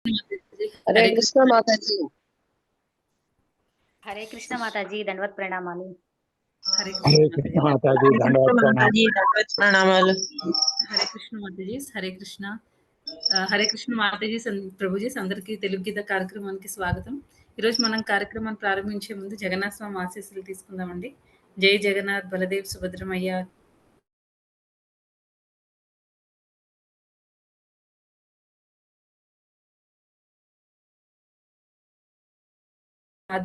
హరే हरे కృష్ణ कृष्ण माता जी। हरे कृष्ण माता जी दंडवत प्रणामालु। హరే हरे కృష్ణ कृष्ण మాతాజీ माता जी हरे दंडवत कृष्ण माता प्रणाम। जी दंडवत प्रणामालु। హరే కృష్ణ మాతాజీ హరే కృష్ణ హరే కృష్ణ మాతాజీ ప్రభుజీస్ అందరికీ తెలుగు గీత కార్యక్రమానికి స్వాగతం. ఈరోజు మనం కార్యక్రమాన్ని ప్రారంభించే ముందు జగన్నాథ స్వామి ఆశీస్సులు తీసుకుందామండి. జై జగన్నాథ్ బలదేవ్ సుభద్రమయ్య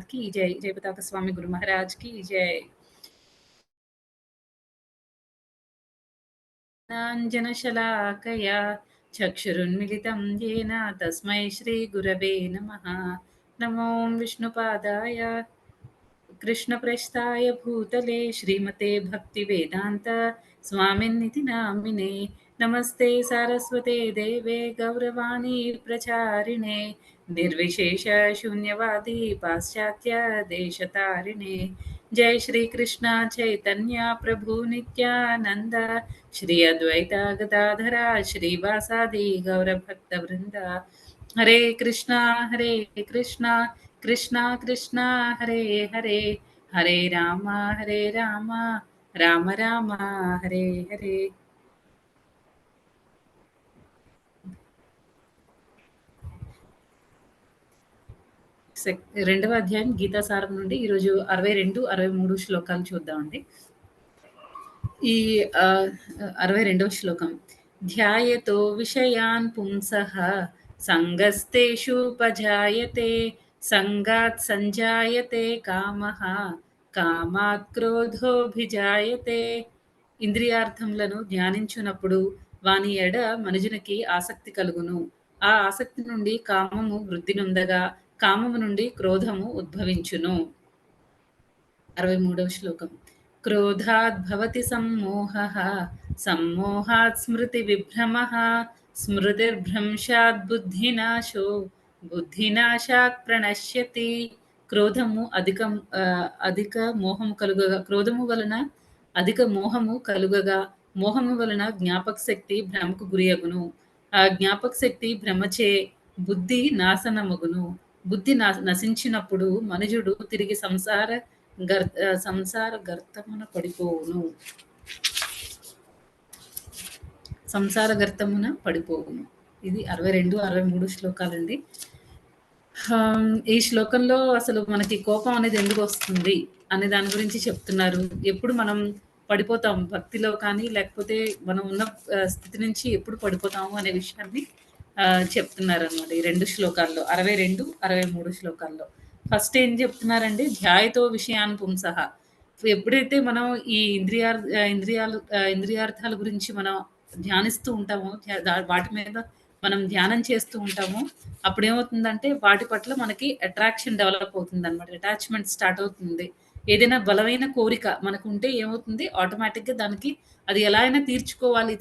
की जय, जय पताका स्वामी गुरु महाराज की जय। नाञ्जनशलाकया चक्षुरुन्मिलितं येन तस्मै श्रीगुरवे नमः। नमो विष्णुपादाय कृष्णप्रेष्ठाय भूतले श्रीमते भक्तिवेदान्त स्वामिन्निति नामिने। नमस्ते सारस्वते देवे गौरवाणी प्रचारिणे निर्विशेष शून्यवादी पाश्चात्य देशतारिणे। जय श्री कृष्ण चैतन्य प्रभु नित्यानंद श्री अद्वैता गदाधरा श्रीवासादि गौरभक्तवृंद। हरे कृष्णा कृष्णा कृष्णा हरे हरे हरे राम राम राम हरे हरे। రెండవ అధ్యాయం గీతాసారం నుండి ఈరోజు 62, 63 శ్లోకాలు చూద్దామండి. ఈ 62వ శ్లోకం. ధ్యాయతో విషయాన్ పుంసః సంగస్తేషుపజాయతే సంగాత్ సంజాయతే కామః కామాత్ క్రోధోభిజాయతే. ఇంద్రియార్థములను ధ్యానించునప్పుడు వాని ఎడ మనుజునికి ఆసక్తి కలుగును. ఆ ఆసక్తి నుండి కామము వృద్ధి నొందగా కామము నుండి క్రోధము ఉద్భవించును. 63వ శ్లోకం. క్రోధాద్ భవతి సమ్మోహః సమ్మోహాత్ స్మృతి విభ్రమః స్మృతిర్భ్రంశాత్ బుద్ధినాశో బుద్ధినాశాత్ ప్రణశ్యతి. క్రోధము అధిక మోహము కలుగగా క్రోధము వలన అధిక మోహము కలుగగా మోహము వలన జ్ఞాపక శక్తి భ్రమకు గురియగును. ఆ జ్ఞాపక శక్తి భ్రమచే బుద్ధి నాశనమగును. బుద్ధి నశించినప్పుడు మనుజుడు తిరిగి సంసార గర్తమున పడిపోవును. సంసార గర్తమున పడిపోవును. ఇది 62, 63 శ్లోకాలండి. ఈ శ్లోకంలో అసలు మనకి కోపం అనేది ఎందుకు వస్తుంది అనే దాని గురించి చెప్తున్నారు. ఎప్పుడు మనం పడిపోతాం భక్తిలో కానీ లేకపోతే మనం ఉన్న స్థితి నుంచి ఎప్పుడు పడిపోతాము అనే విషయాన్ని చెప్తున్నారు అనమాట ఈ 2 శ్లోకాల్లో, 62, 63 శ్లోకాల్లో. ఫస్ట్ ఏం చెప్తున్నారండి, ధ్యాయతో విషయాన్ పుంసః. ఎప్పుడైతే మనం ఈ ఇంద్రియార్థాల గురించి మనం ధ్యానిస్తూ ఉంటామో, వాటి మీద మనం ధ్యానం చేస్తూ ఉంటామో, అప్పుడు ఏమవుతుందంటే వాటి పట్ల మనకి అట్రాక్షన్ డెవలప్ అవుతుంది అనమాట. అటాచ్మెంట్ స్టార్ట్ అవుతుంది. ఏదైనా బలమైన కోరిక మనకు ఉంటే ఏమవుతుంది, ఆటోమేటిక్గా దానికి అది ఎలా అయినా తీర్చుకోవాలి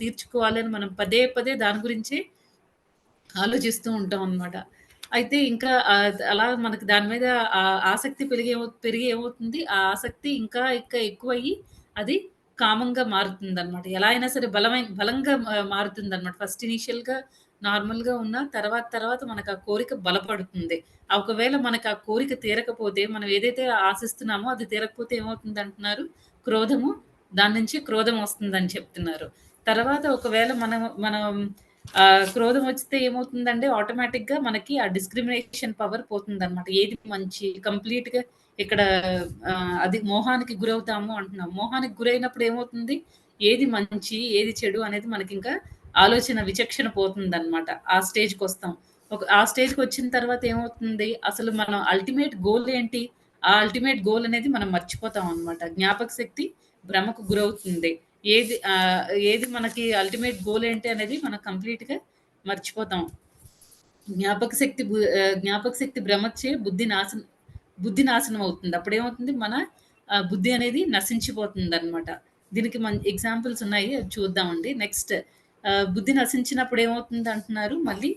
అని మనం పదే పదే దాని గురించే ఆలోచిస్తూ ఉంటాం అనమాట. అయితే ఇంకా అలా మనకి దాని మీద ఆసక్తి పెరిగి ఏమవుతుంది, ఆ ఆసక్తి ఇంకా ఎక్కువయ్యి అది కామంగా మారుతుందనమాట. ఎలా అయినా సరే బలంగా మారుతుందనమాట. ఫస్ట్ ఇనీషియల్‌గా నార్మల్‌గా ఉన్న తర్వాత మనకు ఆ కోరిక బలపడుతుంది. ఒకవేళ మనకు ఆ కోరిక తీరకపోతే, మనం ఏదైతే ఆశిస్తున్నామో అది తీరకపోతే ఏమవుతుందంటున్నారు, క్రోధము దాని నుంచి క్రోధం వస్తుందని చెప్తున్నారు. తర్వాత ఒకవేళ మనం క్రోధం వస్తే ఏమవుతుందంటే ఆటోమేటిక్‌గా మనకి ఆ డిస్క్రిమినేషన్ పవర్ పోతుందనమాట. ఏది మంచి కంప్లీట్‌గా ఇక్కడ అది మోహానికి గురవుతాము అంటున్నాం. మోహానికి గురైనప్పుడు ఏమవుతుంది, ఏది మంచి, ఏది చెడు అనేది మనకింకా ఆలోచన విచక్షణ పోతుందనమాట. ఆ స్టేజ్‌కొస్తాం. ఆ స్టేజ్‌కొచ్చిన తర్వాత ఏమవుతుంది, అసలు మనం అల్టిమేట్ గోల్ ఏంటి? ఆ అల్టిమేట్ గోల్ అనేది మనం మర్చిపోతాం అనమాట. జ్ఞాపక శక్తి భ్రమకు గురవుతుంది. ఏది మనకి అల్టిమేట్ గోల్ ఏంటి అనేది మనం కంప్లీట్‌గా మర్చిపోతాం. జ్ఞాపక శక్తి భ్రమచ్చే బుద్ధి నాశనం అవుతుంది. అప్పుడేమవుతుంది, మన బుద్ధి అనేది నశించిపోతుందనమాట. దీనికి ఎగ్జాంపుల్స్ ఉన్నాయి, అవి చూద్దామండి. నెక్స్ట్ బుద్ధి నశించినప్పుడు ఏమవుతుంది అంటున్నారు, మళ్ళీ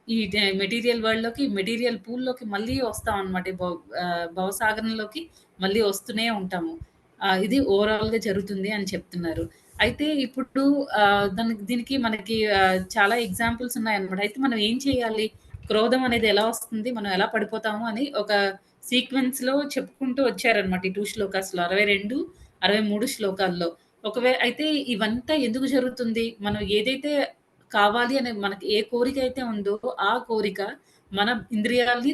ఈ మెటీరియల్ వరల్డ్‌లోకి, మెటీరియల్ పూల్‌లోకి మళ్ళీ వస్తామనమాట. భవసాగరంలోకి మళ్ళీ వస్తూనే ఉంటాము. ఇది ఓవరాల్‌గా జరుగుతుంది అని చెప్తున్నారు. అయితే ఇప్పుడు దీనికి మనకి చాలా ఎగ్జాంపుల్స్ ఉన్నాయన్నమాట. అయితే మనం ఏం చేయాలి? క్రోధం అనేది ఎలా వస్తుంది, మనం ఎలా పడిపోతాము అని ఒక సీక్వెన్స్‌లో చెప్పుకుంటూ వచ్చారనమాట. ఈ 2 శ్లోకాస్‌లో 62, 63 శ్లోకాల్లో. అయితే ఇవంతా ఎందుకు జరుగుతుంది? మనం ఏదైతే కావాలి అనే మనకి ఏ కోరికైతే ఉందో, ఆ కోరిక మన ఇంద్రియాల్ని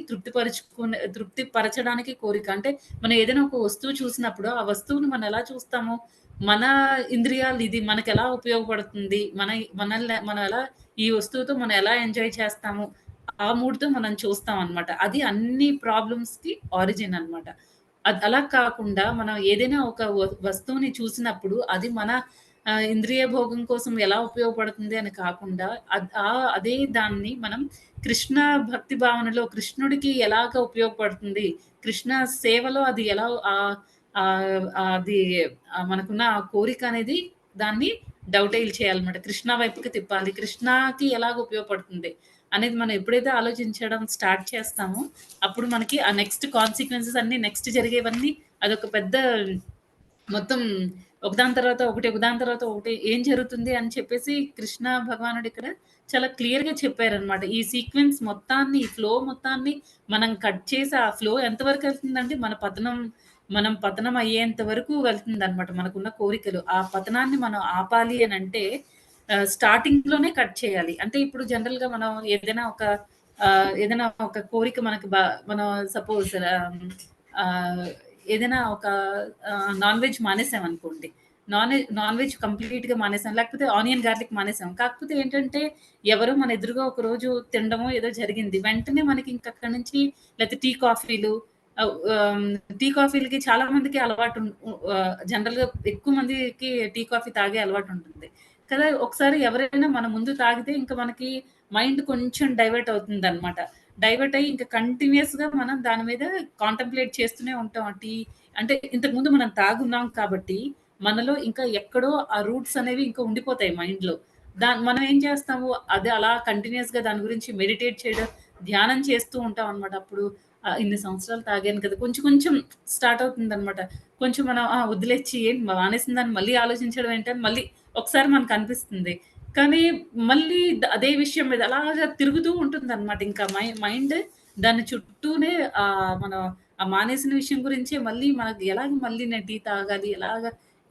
తృప్తిపరచడానికి కోరిక. అంటే మనం ఏదైనా ఒక వస్తువు చూసినప్పుడు, ఆ వస్తువుని మనం ఎలా చూస్తాము? మన ఇంద్రియాలు ఇది మనకెలా ఉపయోగపడుతుంది? మనం ఎలా ఈ వస్తువుతో మనం ఎలా ఎంజాయ్ చేస్తాము? ఆ మూడ్‌తో మనం చూస్తామనమాట. అది అన్ని ప్రాబ్లమ్స్‌కి ఆరిజిన్ అనమాట. అలా కాకుండా మనం ఏదైనా ఒక వస్తువుని చూసినప్పుడు అది మన ఇంద్రియ భోగం కోసం ఎలా ఉపయోగపడుతుంది అని కాకుండా అదే దాన్ని మనం కృష్ణ భక్తి భావనలో కృష్ణుడికి ఎలాగా ఉపయోగపడుతుంది? కృష్ణ సేవలో అది ఎలా అది మనకున్న ఆ కోరిక అనేది దాన్ని డౌటైల్ చేయాలన్నమాట. కృష్ణ వైపుకి తిప్పాలి. కృష్ణకి ఎలాగ ఉపయోగపడుతుంది అనేది మనం ఎప్పుడైతే ఆలోచించడం స్టార్ట్ చేస్తామో, అప్పుడు మనకి ఆ నెక్స్ట్ కాన్సిక్వెన్సెస్ అన్నీ నెక్స్ట్ జరిగేవన్నీ అదొక పెద్ద మొత్తం ఒకదాని తర్వాత ఒకటి, ఒకదాని తర్వాత ఒకటి ఏం జరుగుతుంది అని చెప్పేసి కృష్ణ భగవానుడు ఇక్కడ చాలా క్లియర్‌గా చెప్పారనమాట. ఈ సీక్వెన్స్ మొత్తాన్ని, ఈ ఫ్లో మొత్తాన్ని మనం కట్ చేసి ఆ ఫ్లో ఎంతవరకు వెళ్తుందంటే మనం పతనం అయ్యేంత వరకు వెళ్తుందనమాట మనకున్న కోరికలు. ఆ పతనాన్ని మనం ఆపాలి అనంటే స్టార్టింగ్‌లోనే కట్ చేయాలి. అంటే ఇప్పుడు జనరల్‌గా మనం ఏదైనా ఒక కోరిక మనకి మనం సపోజ్ ఆహ్, ఏదైనా ఒక నాన్ వెజ్ మానేసామనుకోండి. నాన్ వెజ్ కంప్లీట్‌గా మానేసాం. లేకపోతే ఆనియన్ గార్లిక్ మానేసాం. కాకపోతే ఏంటంటే, ఎవరో మన ఎదురుగా ఒకరోజు తినడమో ఏదో జరిగింది. వెంటనే మనకి ఇంక అక్కడి నుంచి లేతే టీ, కాఫీలు ఆహ్, ఆహ్, టీ, కాఫీలకి చాలా మందికి జనరల్‌గా ఎక్కువ మందికి టీ, కాఫీ తాగే అలవాటుంటుంది. కదా! ఒకసారి ఎవరైనా మన ముందు తాగితే ఇంక మనకి మైండ్ కొంచెం డైవర్ట్ అవుతుందనమాట. డైవర్ట్ అయ్యి ఇంక కంటిన్యూయస్‌గా మనం దాని మీద కాంటంప్లేట్ చేస్తూనే ఉంటాం. అంటే ఇంతకుముందు మనం తాగున్నాం కాబట్టి, మనలో ఇంకా ఎక్కడో ఆ రూట్స్ అనేవి ఇంకా ఉండిపోతాయి మైండ్‌లో. మనం ఏం చేస్తాము, అది అలా కంటిన్యూయస్‌గా దాని గురించి మెడిటేట్ చేయడం, ధ్యానం చేస్తూ ఉంటామనమాట. అప్పుడు ఇన్ని సంవత్సరాలు తాగాను కదా! కొంచెం కొంచెం స్టార్ట్ అవుతుందనమాట. కొంచెం మనం వదిలేచ్చి ఏంటి మానేసిన దాన్ని మళ్ళీ ఆలోచించడం ఏంటని మళ్ళీ ఒకసారి మనకనిపిస్తుంది. కానీ మళ్ళీ అదే విషయం మీద అలాగా తిరుగుతూ ఉంటుందనమాట. ఇంకా మైండ్ దాని చుట్టూనే మనం ఆ మానేసిన విషయం గురించే మళ్ళీ మనకి ఎలాగ మళ్ళీ నేను టీ తాగాలి?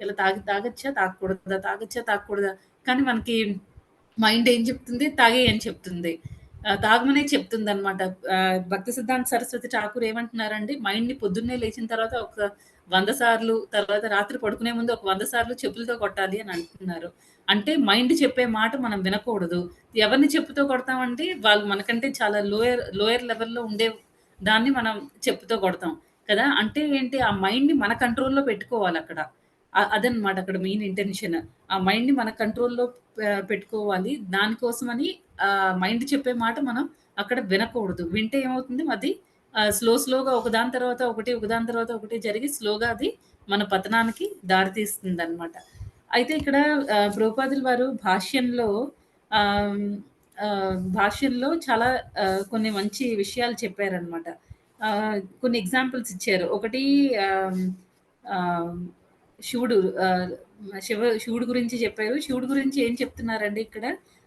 ఇలా తాగొచ్చా? తాగకూడదా? తాగొచ్చా? తాగకూడదా? కానీ మనకి మైండ్ ఏం చెప్తుంది? తాగేయి అని చెప్తుంది. తాగమనే చెప్తుందనమాట. భక్తి సిద్ధాంత సరస్వతి ఠాకూర్ ఏమంటున్నారండి, మైండ్‌ని పొద్దున్నే లేచిన తర్వాత ఒక 100 సార్లు, తర్వాత రాత్రి పడుకునే ముందు ఒక 100 సార్లు చెప్పులతో కొట్టాలి అని అంటున్నారు. అంటే మైండ్ చెప్పే మాట మనం వినకూడదు. ఎవరిని చెప్పుతో కొడతామంటే, వాళ్ళు మనకంటే చాలా లోయర్ లెవెల్‌లో ఉండే దాన్ని మనం చెప్పుతో కొడతాం కదా! అంటే ఏంటి, ఆ మైండ్‌ని మన కంట్రోల్‌లో పెట్టుకోవాలక్కడ. అదనమాట అక్కడ మెయిన్ ఇంటెన్షన్. ఆ మైండ్‌ని మన కంట్రోల్‌లో పెట్టుకోవాలి. దానికోసమని మైండ్ చెప్పే మాట మనం అక్కడ వినకూడదు. వింటే ఏమవుతుంది అది స్లోగా ఒకదాని తర్వాత ఒకటి, ఒకదాని తర్వాత ఒకటి జరిగి స్లోగా అది మన పతనానికి దారితీస్తుందనమాట. అయితే ఇక్కడ ప్రభుపాదుల వారు ఆహ్, భాష్యంలో చాలా కొన్ని మంచి విషయాలు చెప్పారనమాట. కొన్ని ఎగ్జాంపుల్స్ ఇచ్చారు. ఒకటి ఆహ్, ఆహ్, శివుడు ఆహ్, శివుడు గురించి చెప్పారు. శివుడు గురించి ఏం చెప్తున్నారంటే ఇక్కడ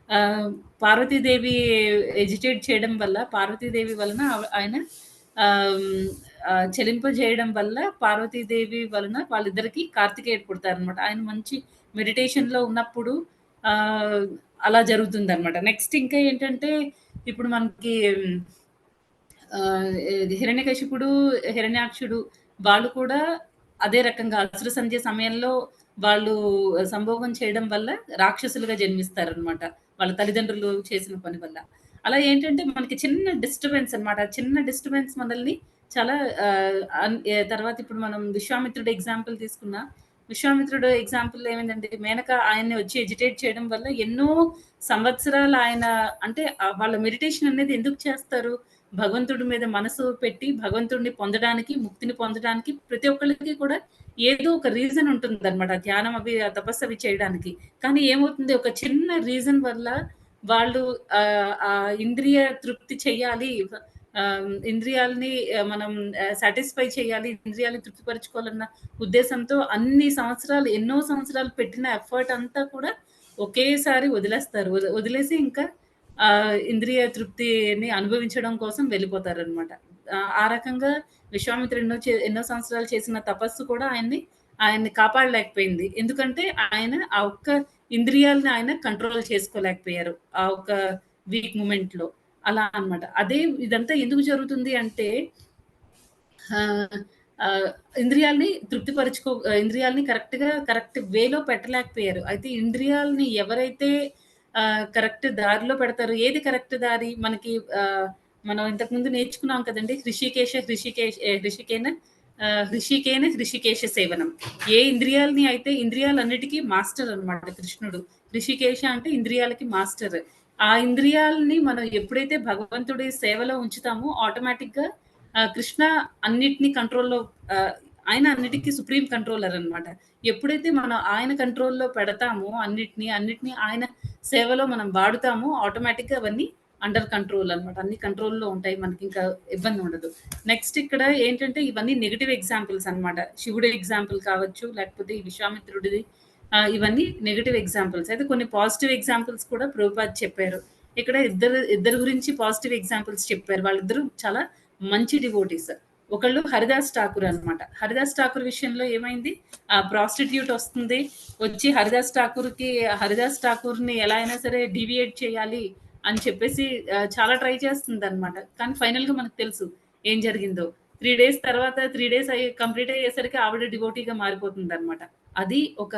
ఆహ్, పార్వతీదేవి ఎజిటేట్ చేయడం వల్ల పార్వతీదేవి వలన ఆయన ఆహ్, చలింపజేయడం వల్ల పార్వతీదేవి వలన వాళ్ళిద్దరికీ కార్తికేయుడు పుడతారనమాట. ఆయన మంచి మెడిటేషన్‌లో ఉన్నప్పుడు ఆహ్, అలా జరుగుతుందనమాట. నెక్స్ట్ ఇంకా ఏంటంటే ఇప్పుడు మనకి ఇది హిరణ్యకశిపుడు, హిరణ్యాక్షుడు వాళ్ళు కూడా అదే రకంగా అసుర సంధ్య సమయంలో వాళ్ళు సంభోగం చేయడం వల్ల రాక్షసులుగా జన్మిస్తారనమాట. వాళ్ళ తల్లిదండ్రులు చేసిన పని వల్ల. అలా ఏంటంటే మనకి చిన్న డిస్టర్బెన్స్ అనమాట. చిన్న డిస్టర్బెన్స్ మనల్ని చాలా తర్వాత ఇప్పుడు మనం విశ్వామిత్రుడు ఎగ్జాంపుల్ తీసుకున్నా, విశ్వామిత్రుడు ఎగ్జాంపుల్‌లో ఏమైందంటే మేనక ఆయన్ని వచ్చి ఎజిటేట్ చేయడం వల్ల ఎన్నో సంవత్సరాలు ఆయన అంటే వాళ్ళ మెడిటేషన్ అనేది ఎందుకు చేస్తారు? భగవంతుడి మీద మనసు పెట్టి భగవంతుడిని పొందడానికి, ముక్తిని పొందడానికి ప్రతి ఒక్కళ్ళకి కూడా ఏదో ఒక రీజన్ ఉంటుందనమాట. ధ్యానం అవి, ఆ తపస్సు అవి చేయడానికి. కానీ ఏమవుతుంది ఒక చిన్న రీజన్ వల్ల వాళ్ళు ఇంద్రియ తృప్తి చెయ్యాలి. ఇంద్రియాలని మనం సాటిస్ఫై చేయాలి. ఇంద్రియాలని తృప్తిపరచుకోవాలన్న ఉద్దేశంతో ఎన్నో సంవత్సరాలు పెట్టిన ఎఫర్ట్ అంతా కూడా ఒకేసారి వదిలేస్తారు. వదిలేసి ఇంకా ఇంద్రియ తృప్తిని అనుభవించడం కోసం వెళ్ళిపోతారనమాట. ఆ రకంగా విశ్వామిత్రుడు ఎన్నో సంవత్సరాలు చేసిన తపస్సు కూడా ఆయన్ని కాపాడలేకపోయింది. ఎందుకంటే ఆయన ఆ ఒక్క ఇంద్రియాలని ఆయన కంట్రోల్ చేసుకోలేకపోయారు. ఆ ఒక్క వీక్ మొమెంట్‌లో. అలా అన్నమాట. అదే ఇదంతా ఎందుకు జరుగుతుంది అంటే ఆహ్, ఆహ్, ఇంద్రియాల్ని కరెక్ట్ వేలో పెట్టలేకపోయారు. అయితే ఇంద్రియాల్ని ఎవరైతే కరెక్ట్ దారిలో పెడతారో ఏది కరెక్ట్ దారి? మనకి మనం ఇంతకుముందు నేర్చుకున్నాం కదండీ! హృషికేన సేవనం. ఏ ఇంద్రియాలని అయితే ఇంద్రియాలన్నిటికి మాస్టర్ అన్నమాట కృష్ణుడు. హృషికేశ అంటే ఇంద్రియాలకి మాస్టర్. ఆ ఇంద్రియాలని మనం ఎప్పుడైతే భగవంతుడి సేవలో ఉంచుతామో ఆటోమేటిక్‌గా కృష్ణ అన్నిటిని కంట్రోల్‌లో ఆహ్, ఆయన అన్నిటికి సుప్రీం కంట్రోలర్ అన్నమాట. ఎప్పుడైతే మనం ఆయన కంట్రోల్‌లో పెడతామో అన్నిటిని ఆయన సేవలో మనం వాడుతామో ఆటోమేటిక్‌గా అవన్నీ అండర్ కంట్రోల్ అన్నమాట. అన్ని కంట్రోల్‌లో ఉంటాయి. మనకింకా ఇబ్బంది ఉండదు. నెక్స్ట్ ఇక్కడ ఏంటంటే ఇవన్నీ నెగెటివ్ ఎగ్జాంపుల్స్ అన్నమాట. శివుడి ఎగ్జాంపుల్ కావచ్చు, లేకపోతే ఈ విశ్వామిత్రుడిది ఇవన్నీ నెగెటివ్ ఎగ్జాంపుల్స్. అయితే కొన్ని పాజిటివ్ ఎగ్జాంపుల్స్ కూడా ప్రభుపాద్ చెప్పారు. ఇక్కడ ఇద్దరు గురించి పాజిటివ్ ఎగ్జాంపుల్స్ చెప్పారు. వాళ్ళిద్దరూ చాలా మంచి డివోటీస్. ఒకళ్ళు హరిదాస్ ఠాకూర్ అన్నమాట. హరిదాస్ ఠాకూర్ విషయంలో ఏమైంది? ప్రాస్టిట్యూట్ వస్తుంది. వచ్చి హరిదాస్ ఠాకూర్‌ని ఎలా అయినా సరే డీవియేట్ చేయాలి అని చెప్పేసి చాలా ట్రై చేస్తుందన్నమాట. కానీ ఫైనల్‌గా మనకు తెలుసు ఏం జరిగిందో. 3 డేస్ కంప్లీట్ అయ్యేసరికి ఆవిడ డివోటీగా మారిపోతుందన్నమాట. అది ఒక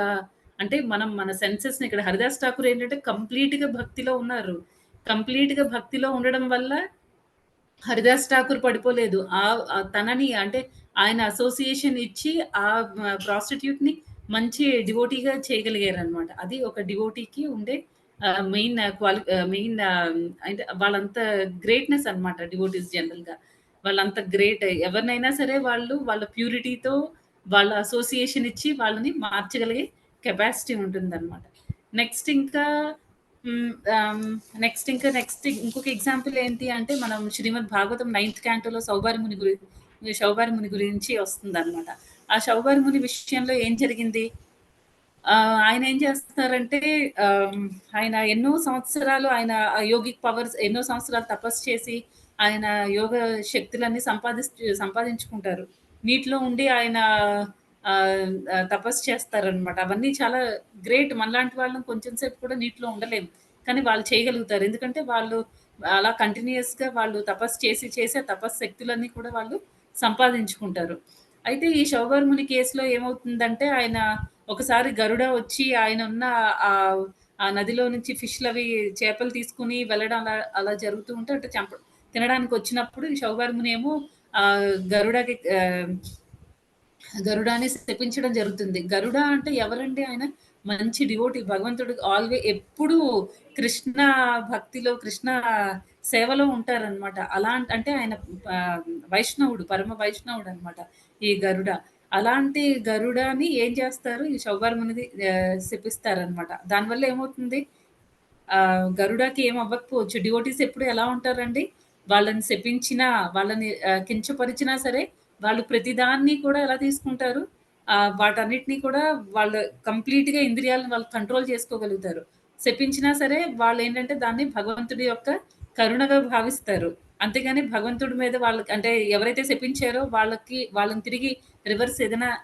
అంటే మనం మన సెన్సెస్‌ని ఇక్కడ హరిదాస్ ఠాకూర్ ఏంటంటే కంప్లీట్‌గా భక్తిలో ఉన్నారు. కంప్లీట్‌గా భక్తిలో ఉండడం వల్ల హరిదాస్ ఠాకూర్ పడిపోలేదు. తనని అంటే ఆయన అసోసియేషన్ ఇచ్చి ప్రాస్టిట్యూట్‌ని మంచి డివోటీగా చేయగలిగారనమాట. అది ఒక డివోటీకి ఉండే మెయిన్ అంటే వాళ్ళంత గ్రేట్‌నెస్ అనమాట డివోటీస్ జనరల్‌గా. వాళ్ళంత గ్రేట్. ఎవరినైనా సరే వాళ్ళ ప్యూరిటీతో వాళ్ళ అసోసియేషన్ ఇచ్చి వాళ్ళని మార్చగలిగే కెపాసిటీ ఉంటుందనమాట. నెక్స్ట్ ఇంకా హ్మ్. నెక్స్ట్ ఇంకొక ఎగ్జాంపుల్ ఏంటి అంటే, మనం శ్రీమద్ భాగవతం 9థ్ క్యాంటోలో సౌభారి ముని గురించి వస్తుందనమాట. ఆ సౌభారి ముని విషయంలో ఏం జరిగింది? ఆయన ఏం చేస్తారంటే ఆహ్, ఆయన యోగిక్ పవర్స్ ఎన్నో సంవత్సరాలు తపస్సు చేసి, ఆయన యోగ శక్తులన్నీ సంపాదించుకుంటారు. నీటిలో ఉండి ఆయన తపస్సు చేస్తారనమాట. అవన్నీ చాలా గ్రేట్. మనలాంటి వాళ్ళం కొంచెం సేపు కూడా నీటిలో ఉండలేము. కానీ వాళ్ళు చేయగలుగుతారు. ఎందుకంటే వాళ్ళు అలా కంటిన్యూయస్‌గా వాళ్ళు తపస్సు చేసి ఆ తపస్సు శక్తులన్నీ కూడా వాళ్ళు సంపాదించుకుంటారు. అయితే ఈ శౌభార్ముని కేస్‌లో ఏమవుతుందంటే ఆయన ఒకసారి గరుడ వచ్చి ఆయనున్న ఆహ్, ఆ నదిలో నుంచి చేపలు తీసుకొని వెళ్ళడం అలా జరుగుతూ ఉంటే తినడానికొచ్చినప్పుడు ఈ శౌభార్ముని ఏమో గరుడకి గరుడాని శపించడం జరుగుతుంది. గరుడ అంటే ఎవరండి ఆయన? మంచి డివోటీ. భగవంతుడు ఎప్పుడూ కృష్ణ కృష్ణ సేవలో ఉంటారనమాట. అంటే ఆయన పరమ వైష్ణవుడనమాట ఈ గరుడ. అలాంటి గరుడని ఏం చేస్తారు? ఈ సౌభార్మునిది శపిస్తారనమాట. దానివల్ల ఏమవుతుంది? గరుడకి ఏం అవ్వకపోవచ్చు. డివోటీస్ ఎప్పుడు ఎలా ఉంటారండి? వాళ్ళని శపించినా, వాళ్ళని కించపరిచినా సరే, వాళ్ళు ప్రతిదాన్ని కూడా ఎలా తీసుకుంటారు? వాటన్నిటిని కూడా వాళ్ళు కంప్లీట్‌గా ఇంద్రియాలను వాళ్ళు కంట్రోల్ చేసుకోగలుగుతారు. శపించినా సరే వాళ్ళేంటంటే దాన్ని భగవంతుడి యొక్క కరుణగా భావిస్తారు. అంతేగాని భగవంతుడి మీద వాళ్ళకి అంటే ఎవరైతే శపించారో వాళ్ళని తిరిగి రివర్స్ ఏదైనా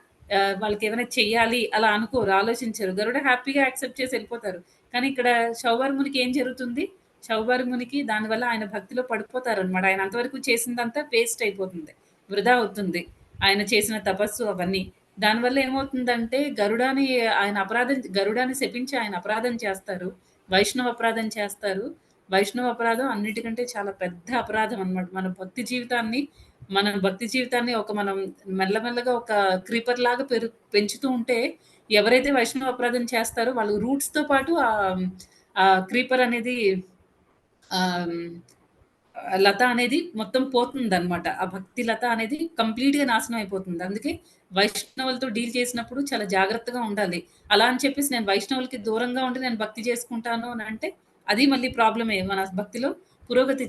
వాళ్ళకేమైనా చెయ్యాలి అలా అనుకోరు, ఆలోచించరు. గరుడ హ్యాపీగా యాక్సెప్ట్ చేసి ఎళ్ళిపోతారు. కానీ ఇక్కడ శౌభార్మునికి ఏం జరుగుతుంది? శౌభార్మునికి దానివల్ల ఆయన భక్తిలో పడిపోతారనమాట. ఆయన అంతవరకు చేసిందంతా వేస్ట్ అయిపోతుంది. వృధా అవుతుంది. ఆయన చేసిన తపస్సు అవన్నీ. దానివల్ల ఏమవుతుందంటే గరుడాని శపించి ఆయన అపరాధం చేస్తారు. అపరాధం చేస్తారు. అపరాధం అన్నిటికంటే చాలా పెద్ద అపరాధం అన్నమాట. మన భక్తి జీవితాన్ని మనం మెల్లమెల్లగా ఒక క్రీపర్ లాగా పెంచుతూ ఉంటే ఎవరైతే అపరాధం చేస్తారో వాళ్ళు రూట్స్‌తో పాటు ఆ క్రీపర్ అనేది ఆహ్, లత అనేది మొత్తం పోతుందనమాట. ఆ భక్తి లత అనేది కంప్లీట్‌గా నాశనం అయిపోతుంది. అందుకే వైష్ణవులతో డీల్ చేసినప్పుడు చాలా జాగ్రత్తగా ఉండాలి. అలా అని చెప్పేసి నేను వైష్ణవులకి దూరంగా ఉండి నేను భక్తి చేసుకుంటాను అనంటే అది మళ్ళీ ప్రాబ్లమే. మన భక్తిలో పురోగతి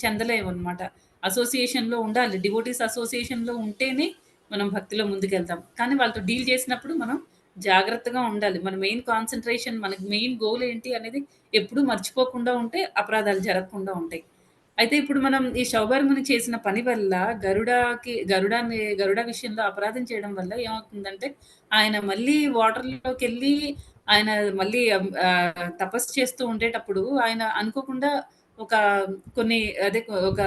చెందలేమనమాట. అసోసియేషన్‌లో ఉండాలి. డివోటీస్ అసోసియేషన్‌లో ఉంటేనే మనం భక్తిలో ముందుకెళ్తాం. కానీ వాళ్ళతో డీల్ చేసినప్పుడు మనం జాగ్రత్తగా ఉండాలి. మన మెయిన్ కాన్సంట్రేషన్ మనకి మెయిన్ గోల్ ఏంటి అనేది ఎప్పుడూ మర్చిపోకుండా ఉంటే అపరాధాలు జరగకుండా ఉంటాయి. అయితే ఇప్పుడు మనం ఈ సౌభార్ముని చేసిన పని వల్ల గరుడ విషయంలో అపరాధం చేయడం వల్ల ఏమవుతుందంటే, ఆయన మళ్ళీ వాటర్‌లోకెళ్ళి ఆయన మళ్ళీ తపస్సు చేస్తూ ఉండేటప్పుడు ఆయన అనుకోకుండా ఒక కొన్ని అదే ఒక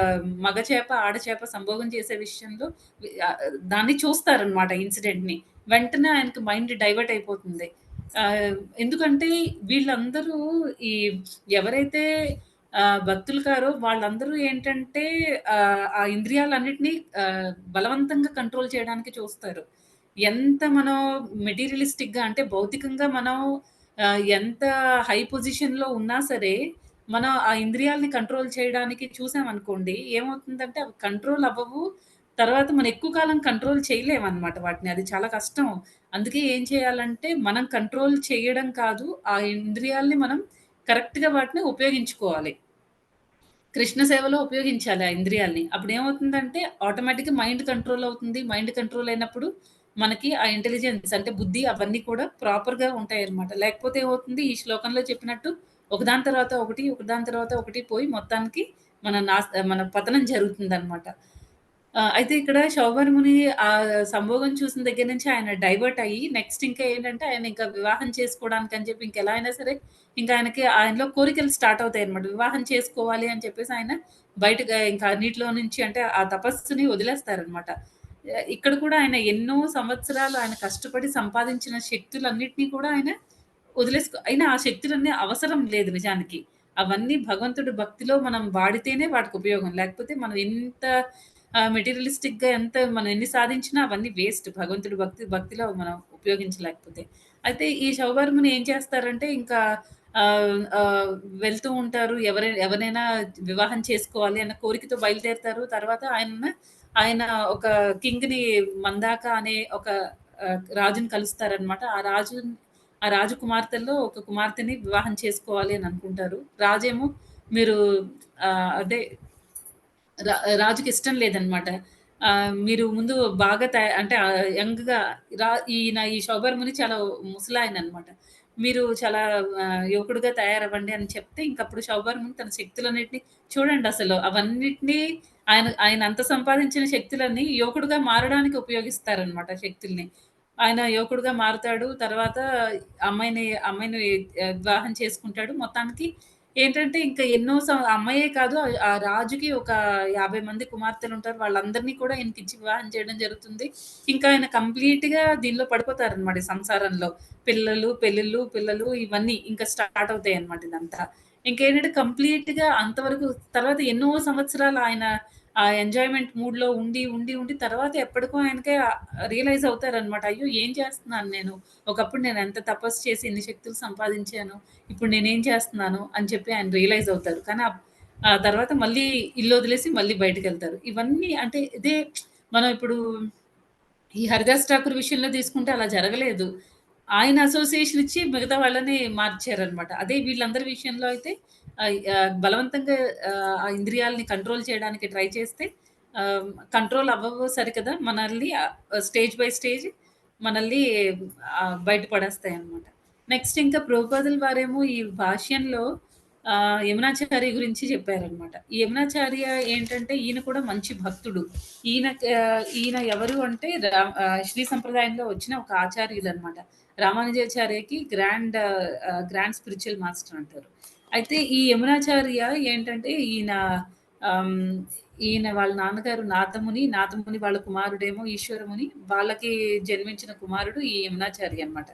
మగ చేప, ఆడ చేప సంభోగం చేసే విషయంలో ఆహ్, దాన్ని చూస్తారనమాట ఇన్సిడెంట్‌ని. వెంటనే ఆయనకి మైండ్ డైవర్ట్ అయిపోతుంది. ఎందుకంటే వీళ్ళందరూ ఈ ఎవరైతే భక్తులు కారో వాళ్ళందరూ ఏంటంటే ఆ ఇంద్రియాలన్నిటిని బలవంతంగా కంట్రోల్ చేయడానికి చూస్తారు. ఎంత మనం మెటీరియలిస్టిక్‌గా అంటే భౌతికంగా మనం ఎంత హై పొజిషన్‌లో ఉన్నా సరే, మనం ఆ ఇంద్రియాల్ని కంట్రోల్ చేయడానికి చూసామనుకోండి, ఏమవుతుందంటే అవి కంట్రోల్ అవ్వవు. తర్వాత మనం ఎక్కువ కాలం కంట్రోల్ చేయలేమనమాట వాటిని. అది చాలా కష్టం. అందుకే ఏం చేయాలంటే, మనం కంట్రోల్ చేయడం కాదు, ఆ ఇంద్రియాల్ని మనం కరెక్ట్‌గా వాటిని ఉపయోగించుకోవాలి. కృష్ణ సేవలో ఉపయోగించాలి ఆ ఇంద్రియాల్ని. అప్పుడేమవుతుందంటే, ఆటోమేటిక్‌గా మైండ్ కంట్రోల్ అవుతుంది. మైండ్ కంట్రోల్ అయినప్పుడు, మనకి ఆ ఇంటెలిజెన్స్ అంటే బుద్ధి అవన్నీ కూడా ప్రాపర్‌గా ఉంటాయన్నమాట. లేకపోతే ఏమవుతుంది, ఈ శ్లోకంలో చెప్పినట్టు ఒకదాని తర్వాత ఒకటి, ఒకదాని తర్వాత ఒకటి పోయి మొత్తానికి మన పతనం జరుగుతుందనమాట. అయితే ఇక్కడ శౌభరముని సంభోగం చూసిన దగ్గర నుంచి ఆయన డైవర్ట్ అయ్యి, నెక్స్ట్ ఇంకా ఏంటంటే, ఆయన ఇంకా వివాహం చేసుకోవడానికని చెప్పి ఇంకెలా అయినా సరే, ఇంకా ఆయనలో కోరికలు స్టార్ట్ అవుతాయన్నమాట. వివాహం చేసుకోవాలి అని చెప్పేసి ఆయన బయటకి ఇంకా నీటిలో నుంచి అంటే ఆ తపస్సుని వదిలేస్తారన్నమాట. ఇక్కడ కూడా ఆయన ఎన్నో సంవత్సరాలు ఆయన కష్టపడి సంపాదించిన శక్తులన్నిటిని కూడా ఆయన అయినా ఆ శక్తులన్నీ అవసరం లేదు నిజానికి. అవన్నీ భగవంతుడి భక్తిలో మనం వాడితేనే వాటికి ఉపయోగం. లేకపోతే మనం ఎంత మెటీరియలిస్టిక్‌గా మనం ఎన్ని సాధించినా అవన్నీ వేస్ట్. భగవంతుడి భక్తిలో మనం ఉపయోగించలేకపోతే. అయితే ఈ శౌభార్ముని ఏం చేస్తారంటే ఇంకా ఆహ్, ఆహ్, వెళ్తూ ఉంటారు. ఎవరినైనా వివాహం చేసుకోవాలి అన్న కోరికతో బయలుదేరుతారు. తర్వాత ఆయన ఒక కింగ్‌ని మందాక అనే ఒక రాజుని కలుస్తారనమాట. ఆ రాజు కుమార్తెల్లో ఒక కుమార్తెని వివాహం చేసుకోవాలి అని అనుకుంటారు. రాజేమో మీరు అదే రా రాజుకిష్టం లేదనమాట. మీరు ముందు బాగా అంటే యంగ్‌గా ఈ శౌభర్ముని చాలా ముసలాయననమాట. మీరు చాలా యువకుడుగా తయారవ్వండి అని చెప్తే, ఇంకప్పుడు శౌభర్ముని తన శక్తులన్నిటిని చూడండసలు అవన్నిటిని ఆయన అంత సంపాదించిన శక్తులన్నీ యువకుడుగా మారడానికి ఉపయోగిస్తారనమాట శక్తుల్ని. ఆయన యువకుడుగా మారుతాడు. తర్వాత అమ్మాయిని వివాహం చేసుకుంటాడు. మొత్తానికి ఏంటంటే ఇంకా ఎన్నో ఆ అమ్మాయే కాదు ఆ రాజుకి ఒక 50 మంది కుమార్తెలుంటారు. వాళ్ళందరిని కూడా ఈయనకిచ్చి వివాహం చేయడం జరుగుతుంది. ఇంకా ఆయన కంప్లీట్‌గా దీనిలో పడిపోతారనమాట ఈ సంసారంలో. పిల్లలు ఇవన్నీ ఇంకా స్టార్ట్ అవుతాయన్నమాట ఇదంతా. ఇంకేంటంటే కంప్లీట్‌గా అంతవరకు తర్వాత ఎన్నో సంవత్సరాలు ఆయన ఆ ఎంజాయ్‌మెంట్ మూడ్‌లో ఉండి తర్వాత ఎప్పటికో ఆయనకే రియలైజ్ అవుతారనమాట. అయ్యో! ఏం చేస్తున్నాను నేను? ఒకప్పుడు నేనెంత తపస్సు చేసి ఇన్ని శక్తులు సంపాదించాను. ఇప్పుడు నేనేం చేస్తున్నాను అని చెప్పి ఆయన రియలైజ్ అవుతారు. కానీ ఆ తర్వాత మళ్ళీ ఇల్లొదిలేసి మళ్ళీ బయటికెళ్తారు. ఇవన్నీ అంటే ఇదే మనం ఇప్పుడు ఈ 'హరిదాస్ ఠాకూర్' విషయంలో తీసుకుంటే అలా జరగలేదు. ఆయన అసోసియేషన్ ఇచ్చి మిగతా వాళ్ళని మార్చారనమాట. అదే వీళ్ళందరి విషయంలో అయితే బలవంతంగా ఆ ఇంద్రియాలని కంట్రోల్ చేయడానికి ట్రై చేస్తే ఆహ్, కంట్రోల్ అవ్వవు సరికదా మనల్ని స్టేజ్ బై స్టేజ్ మనల్ని బయట పడేస్తాయన్నమాట. నెక్స్ట్ ఇంకా ప్రభుపాదుల వారేమో ఈ భాష్యంలో యమునాచార్య గురించి చెప్పారనమాట. ఈ యమునాచార్య ఏంటంటే ఈయన కూడా మంచి భక్తుడు. ఈయన ఎవరు అంటే శ్రీ సంప్రదాయంలో వచ్చిన ఒక ఆచార్యులనమాట. రామానుజాచార్యకి గ్రాండ్ స్పిరిచ్యువల్ మాస్టర్ అంటారు. అయితే ఈ యమునాచార్య ఏంటంటే ఆహ్, ఈయన వాళ్ళ నాన్నగారు నాథముని వాళ్ళ కుమారుడేమో ఈశ్వరముని. వాళ్ళకి జన్మించిన కుమారుడు ఈ యమునాచార్య అనమాట.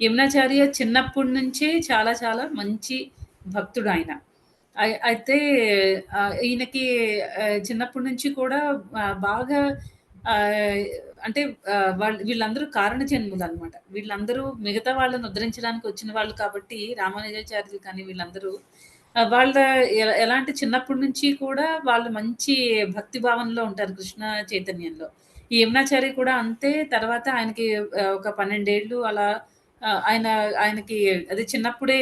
యమునాచార్య చిన్నప్పటి నుంచే చాలా చాలా మంచి భక్తుడాయన. అయితే ఈయనకి చిన్నప్పటి నుంచి కూడా బాగా ఆహ్, అంటే వీళ్ళందరూ కారణ జన్ములనమాట. వీళ్ళందరూ మిగతా వాళ్ళని ఉద్ధరించడానికి వచ్చిన వాళ్ళు కాబట్టి రామానుజాచార్యులు కానీ వీళ్ళందరూ వాళ్ళ ఎలా అంటే చిన్నప్పటి నుంచి కూడా వాళ్ళు మంచి భక్తి భావనలో ఉంటారు కృష్ణ చైతన్యంలో. ఈ యమునాచార్య కూడా అంతే. తర్వాత ఆయనకి ఒక 12 ఏళ్ళు అలా ఆయనకి అదే చిన్నప్పుడే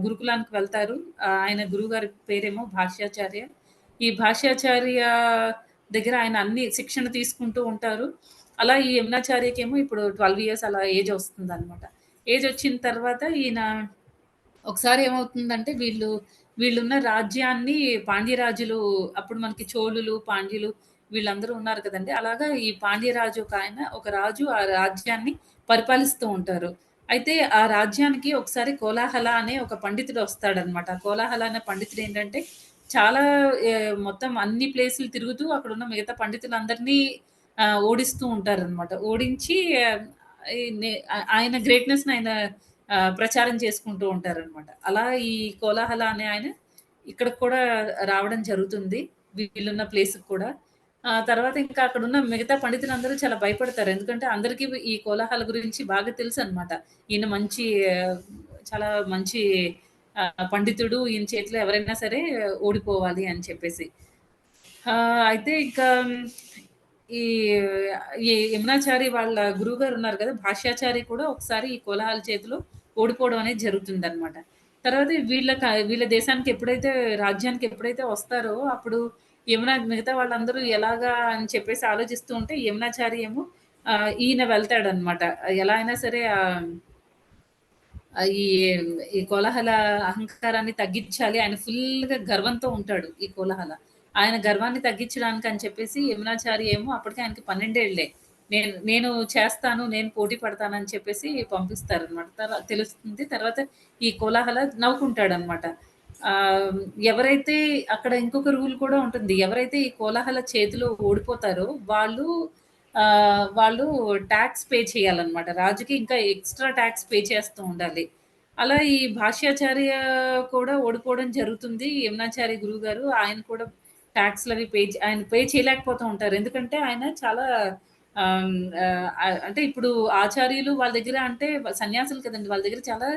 గురుకులానికి వెళ్తారు. ఆయన గురువుగారి పేరేమో భాష్యాచార్య. ఈ భాష్యాచార్య దగ్గర ఆయన అన్ని శిక్షణ తీసుకుంటూ ఉంటారు. అలా ఈ యమునాచార్యకేమో ఇప్పుడు 12 ఇయర్స్ అలా ఏజ్ వస్తుందనమాట. ఏజొచ్చిన తర్వాత ఈయన ఒకసారి ఏమవుతుందంటే వీళ్ళున్న రాజ్యాన్ని పాండ్యరాజులు అప్పుడు మనకి చోళులు, పాండ్యులు వీళ్ళందరూ ఉన్నారు కదండీ! అలాగా ఈ పాండ్యరాజు ఒక రాజు ఆ రాజ్యాన్ని పరిపాలిస్తూ ఉంటారు. అయితే ఆ రాజ్యానికి ఒకసారి కోలాహల అనే ఒక పండితుడొస్తాడనమాట. కోలాహల అనే పండితుడేంటంటే చాలా మొత్తం అన్ని ప్లేసులు తిరుగుతూ అక్కడున్న మిగతా పండితులందరినీ ఓడిస్తూ ఉంటారనమాట. ఓడించి ఆహ్, ఈ నే ఆయన గ్రేట్‌నెస్‌ని ఆయన ప్రచారం చేసుకుంటూ ఉంటారనమాట. అలా ఈ కోలాహల అనే ఆయన ఇక్కడికి కూడా రావడం జరుగుతుంది. వీళ్ళున్న ప్లేస్‌కి కూడా. తర్వాత ఇంకా అక్కడున్న మిగతా పండితులందరూ చాలా భయపడతారు. ఎందుకంటే అందరికీ ఈ కోలాహల గురించి బాగా తెలుసనమాట. ఈయన మంచి ఆహ్, చాలా మంచి పండితుడు. ఈయన చేతిలో ఎవరైనా సరే ఓడిపోవాలి అని చెప్పేసి. అయితే ఇంకా ఈ ఈ యమునాచారి వాళ్ళ గురువుగారు ఉన్నారు కదా! భాష్యాచారి కూడా ఒకసారి ఈ కోలాహల చేతిలో ఓడిపోవడం అనేది జరుగుతుందనమాట. తర్వాత వీళ్ళ దేశానికి రాజ్యానికి ఎప్పుడైతే వస్తారో అప్పుడు మిగతా వాళ్ళందరూ ఎలాగా అని చెప్పేసి ఆలోచిస్తూ ఉంటే యమునాచారి ఏమో ఈయన వెళ్తాడనమాట. ఎలా అయినా సరే ఈ ఈ కోలాహల అహంకారాన్ని తగ్గించాలి. ఆయన ఫుల్‌గా గర్వంతో ఉంటాడు ఈ కోలాహల. ఆయన గర్వాన్ని తగ్గించడానికి అని చెప్పేసి యమునాచారి ఏమో అప్పటికి ఆయనకి 12 ఏళ్లే. నేను నేను చేస్తాను, నేను పోటీ పడతానని చెప్పేసి పంపిస్తారనమాట. తెలుస్తుంది. తర్వాత ఈ కోలాహల నవ్వుకుంటాడనమాట. ఆహ్, ఎవరైతే అక్కడ ఇంకొక రూల్ కూడా ఉంటుంది. ఎవరైతే ఈ కోలాహల చేతిలో ఓడిపోతారో వాళ్ళు టాక్స్ పే చేయాలనమాట. రాజుకి ఇంకా ఎక్స్‌ట్రా టాక్స్ పే చేస్తూ ఉండాలి. అలా ఈ భాష్యాచార్య కూడా ఓడిపోవడం జరుగుతుంది. యమునాచారి గురువుగారు ఆయన కూడా టాక్స్‌లవి ఆయన పే చేయలేకపోతూ ఉంటారు. ఎందుకంటే ఆయన చాలా ఆహ్, అంటే ఇప్పుడు ఆచార్యులు వాళ్ళ దగ్గర అంటే సన్యాసులు కదండీ! వాళ్ళ దగ్గర చాలా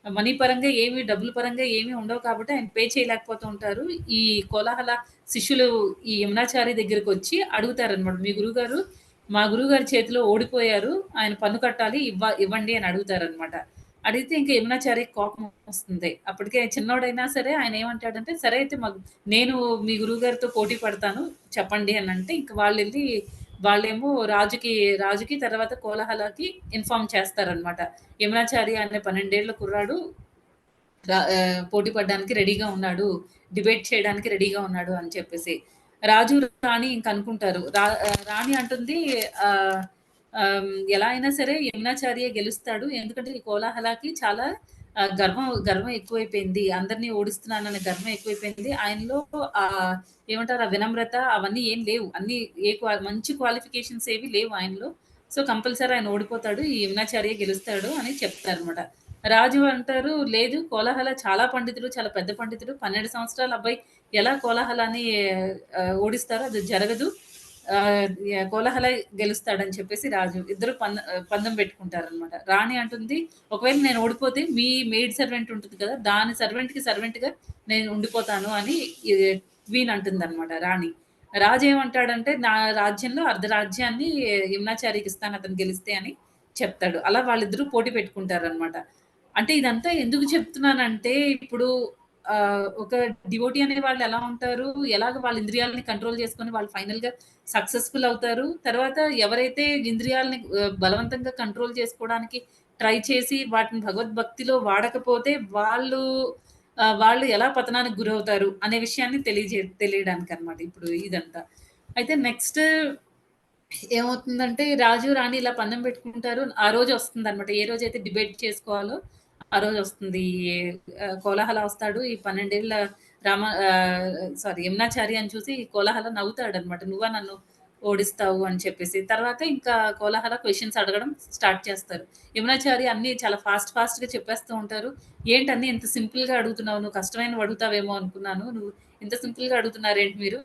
మనీ పరంగా డబ్బుల పరంగా ఏమి ఉండవు కాబట్టి ఆయన పే చేయలేకపోతూ ఉంటారు. ఈ కోలాహల శిష్యులు ఈ యమునాచారి దగ్గరకొచ్చి అడుగుతారనమాట. మా గురువుగారి చేతిలో ఓడిపోయారు. ఆయన పన్ను కట్టాలి. ఇవ్వండి అని అడుగుతారనమాట. అడిగితే ఇంక యమునాచారికి కోపమొస్తుంది. అప్పటికే చిన్నోడైనా సరే ఆయన ఏమంటాడంటే, "సరే అయితే నేను మీ గురువుగారితో పోటీ పడతాను. చెప్పండి" అనంటే ఇంక వాళ్ళేమో రాజుకి తర్వాత కోలాహలకి ఇన్ఫార్మ్ చేస్తారనమాట. యమునాచారి అనే 12 ఏళ్ల కుర్రాడు పోటీ పడడానికి రెడీగా ఉన్నాడు. డిబేట్ చేయడానికి రెడీగా ఉన్నాడు అని చెప్పేసి. రాజు, రాణి ఇంక అనుకుంటారు. రాణి అంటుంది ఆహ్, ఆహ్, ఎలా అయినా సరే యమునాచారియే గెలుస్తాడు. ఎందుకంటే ఈ కోలాహలకి చాలా గర్వం గర్వం ఎక్కువైపోయింది. అందరిని ఓడిస్తున్నాననే గర్వం ఎక్కువైపోయింది. ఆయనలో ఆహ్, ఏమంటారు ఆ వినమ్రత అవన్నీ ఏం లేవు. అన్నీ మంచి క్వాలిఫికేషన్స్ ఏవి లేవు ఆయనలో. సో, కంపల్సరీ ఆయన ఓడిపోతాడు. ఈ యమునాచారియే గెలుస్తాడు అని చెప్తారనమాట. రాజు అంటారు, "లేదు కోలాహల చాలా పండితుడు, చాలా పెద్ద పండితుడు. 12 సంవత్సరాల అబ్బాయి ఎలా కోలాహలాన్ని ఓడిస్తారో అది జరగదు. కోలాహల గెలుస్తాడని" చెప్పేసి ఇద్దరు పందెం పెట్టుకుంటారనమాట. రాణి అంటుంది, "ఒకవేళ నేను ఓడిపోతే మీ మెయిడ్ సర్వెంట్ ఉంటుంది కదా! దాని సర్వెంట్‌గా నేను ఉండిపోతాను" అని ఈ క్వీన్ అంటుందనమాట రాణి. రాజు ఏమంటాడంటే, "నా రాజ్యంలో అర్ధ రాజ్యాన్ని యమునాచారికి ఇస్తాను అతను గెలిస్తే" అని చెప్తాడు. అలా వాళ్ళిద్దరూ పోటీ పెట్టుకుంటారనమాట. అంటే ఇదంతా ఎందుకు చెప్తున్నానంటే, ఇప్పుడు ఒక డివోటీ అనేవాళ్ళు ఎలా ఉంటారు? ఎలాగ వాళ్ళ ఇంద్రియాలని కంట్రోల్ చేసుకొని వాళ్ళు ఫైనల్‌గా సక్సెస్‌ఫుల్ అవుతారు. తర్వాత ఎవరైతే ఇంద్రియాలని బలవంతంగా కంట్రోల్ చేసుకోవడానికి ట్రై చేసి వాటిని భగవద్భక్తిలో వాడకపోతే వాళ్ళు ఎలా పతనానికి గురవుతారు అనే విషయాన్ని తెలియడానికనమాట ఇప్పుడు ఇదంతా. అయితే నెక్స్ట్ ఏమవుతుందంటే రాజు, రాణి ఇలా పందెం పెట్టుకుంటారు. ఆ రోజు వస్తుందనమాట. ఏ రోజైతే డిబేట్ చేసుకోవాలో ఆ రోజొస్తుంది. కోలాహల వస్తాడు. ఈ 12 ఏళ్ల యమునాచారి అని చూసి కోలాహల నవ్వుతాడనమాట. "నువ్వా నన్ను ఓడిస్తావు" అని చెప్పేసి. తర్వాత ఇంకా కోలాహల క్వెషన్స్ అడగడం స్టార్ట్ చేస్తారు. యమునాచారి అన్నీ చాలా ఫాస్ట్‌గా చెప్పేస్తూ ఉంటారు. "ఏంటి అన్నీ ఇంత సింపుల్‌గా అడుగుతున్నావు? నువ్వు కష్టమైనవి అడుగుతావేమో అనుకున్నాను. నువ్వు ఇంత సింపుల్‌గా అడుగుతున్నారేంటి మీరు?"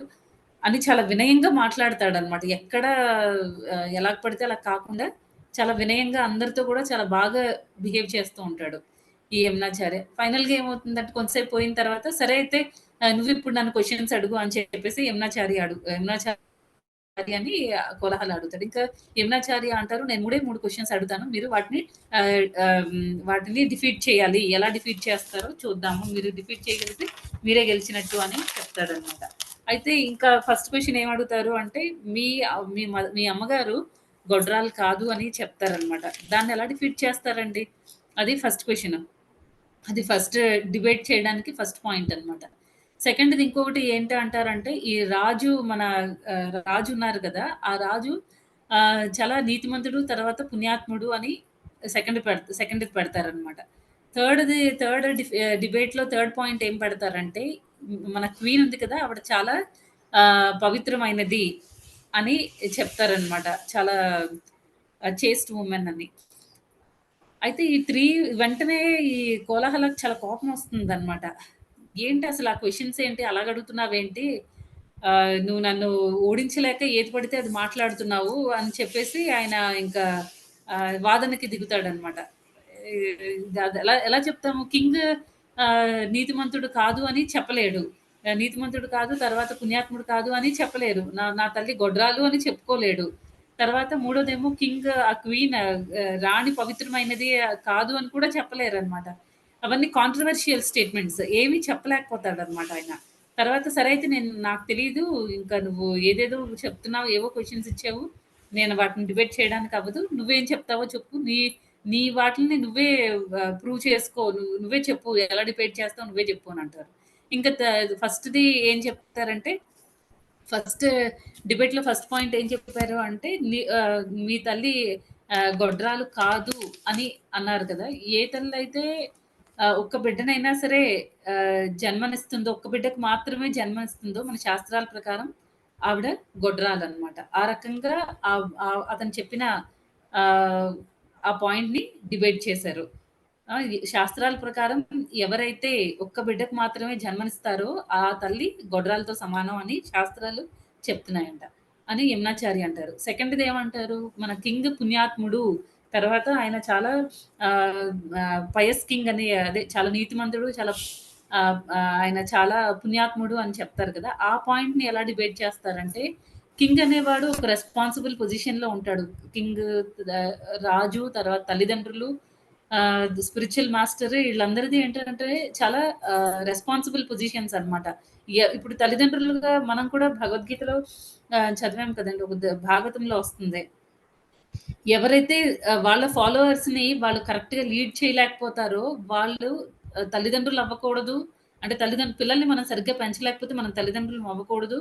అని చాలా వినయంగా మాట్లాడతాడనమాట. ఎలా పడితే అలా కాకుండా చాలా వినయంగా అందరితో కూడా చాలా బాగా బిహేవ్ చేస్తూ ఉంటాడు. ఈ యమునాచార్య. ఫైనల్‌గా ఏమవుతుందంటే కొంతసేపు పోయిన తర్వాత సరే అయితే నువ్విప్పుడు నన్ను క్వెషన్స్ అడుగు అని చెప్పేసి యమునాచారి అని కోలాహల అడుగుతాడు. ఇంకా యమునాచార్య అంటారు నేను 3 క్వెషన్స్ అడుగుతాను. మీరు వాటిని డిఫీట్ చేయాలి. ఎలా డిఫీట్ చేస్తారో చూద్దాము. మీరు డిఫీట్ చేయగలిగితే మీరే గెలిచినట్టు అని చెప్తాడనమాట. అయితే ఇంకా ఫస్ట్ క్వెషన్ ఏమడుగుతారు అంటే, మీ అమ్మగారు గొడ్రాలు కాదు అని చెప్తారనమాట. దాన్నెలా డిఫీట్ చేస్తారండి? అది ఫస్ట్ క్వెషన్. అది ఫస్ట్ డిబేట్ చేయడానికి ఫస్ట్ పాయింట్ అనమాట. సెకండ్‌ది ఇంకొకటి ఏంటి అంటారంటే, ఈ రాజు మన రాజు ఉన్నారు గదా! ఆ రాజు చాలా నీతిమంతుడు, తర్వాత పుణ్యాత్ముడు అని సెకండ్‌ది పెడతారనమాట. డిబేట్‌లో థర్డ్ పాయింట్ ఏం పెడతారంటే, మన క్వీన్ ఉంది కదా! ఆవిడ చాలా పవిత్రమైనది అని చెప్తారనమాట. చాలా చేస్ట్ వుమెన్ అని. అయితే ఈ 3 వెంటనే ఈ కోలాహలకి చాలా కోపమొస్తుందనమాట. ఏంటి అసలు ఆ క్వెషన్స్ ఏంటి అలాగడుగుతున్నావేంటి? నువ్వు నన్ను ఓడించలేక ఏది పడితే అది మాట్లాడుతున్నావు అని చెప్పేసి ఆయన ఇంకా వాదనకి దిగుతాడనమాట. అదెలా ఎలా ఎలా చెప్తాము? కింగ్ నీతిమంతుడు కాదు అని చెప్పలేడు. నీతిమంతుడు కాదు, తర్వాత పుణ్యాత్ముడు కాదు అని చెప్పలేరు. నా నా తల్లి గొడ్రాలు అని చెప్పుకోలేడు. తర్వాత మూడోదేమో కింగ్ ఆ క్వీన్ రాణి పవిత్రమైనది కాదు అని కూడా చెప్పలేరనమాట. అవన్నీ కాంట్రోవర్షియల్ స్టేట్మెంట్స్. ఏమి చెప్పలేకపోతాడనమాట ఆయన. తర్వాత సరే అయితే నాకు తెలీదు. ఇంకా నువ్వు ఏదేదో చెప్తున్నావు. ఏవో క్వెషన్స్ ఇచ్చావు. నేను వాటిని డిబేట్ చేయడానికి అవ్వదు. నువ్వేం చెప్తావో చెప్పు. నీ నీ వాటిల్ని నువ్వే ప్రూవ్ చేసుకో. నువ్వే చెప్పు. ఎలా డిబేట్ చేస్తావో నువ్వే చెప్పు అని అంటారు. ఇంకా ఫస్ట్‌ది ఏం చెప్తారంటే ఫస్ట్ డిబేట్‌లో ఫస్ట్ పాయింట్ ఏం చెప్పారు అంటే, మీ తల్లి గొడ్రాలు కాదు అని అన్నారు కదా! ఏ తల్లయితే ఒక్క బిడ్డనైనా సరే జన్మనిస్తుందో, ఒక్క బిడ్డకు మాత్రమే జన్మనిస్తుందో మన శాస్త్రాల ప్రకారం ఆవిడ గొడ్రాలనమాట. ఆ రకంగా అతను చెప్పిన ఆహ్, ఆ పాయింట్‌ని డిబేట్ చేశారు. ఇది శాస్త్రాల ప్రకారం ఎవరైతే ఒక్క బిడ్డకు మాత్రమే జన్మనిస్తారో, ఆ తల్లి గొడ్రాలతో సమానం అని శాస్త్రాలు చెప్తున్నాయంట. అని యమునాచారి అంటారు. సెకండ్‌దేమంటారు, మన కింగ్ పుణ్యాత్ముడు. తర్వాత ఆయన చాలా ఆహ్, పయస్ కింగ్ అని అదే చాలా నీతిమంతుడు, చాలా ఆయన చాలా పుణ్యాత్ముడు అని చెప్తారు కదా! ఆ పాయింట్‌ని ఎలా డిబేట్ చేస్తారంటే, కింగ్ అనేవాడు ఒక రెస్పాన్సిబుల్ పొజిషన్‌లో ఉంటాడు. కింగ్ ఆహ్, రాజు, తర్వాత తల్లిదండ్రులు, స్పిరిచ్యువల్ మాస్టర్ ఈళ్ళందరిది ఏంటంటే చాలా రెస్పాన్సిబుల్ పొజిషన్స్ అన్నమాట. ఇప్పుడు తల్లిదండ్రులుగా మనం కూడా భగవద్గీతలో చదివాం కదండీ! భాగవతంలో వస్తుంది. ఎవరైతే వాళ్ళ ఫాలోవర్స్‌ని వాళ్ళు కరెక్ట్‌గా లీడ్ చేయలేకపోతారో, వాళ్ళు తల్లిదండ్రులు అవ్వకూడదు. అంటే పిల్లల్ని మనం సరిగ్గా పెంచలేకపోతే మనం తల్లిదండ్రులం అవ్వకూడదు.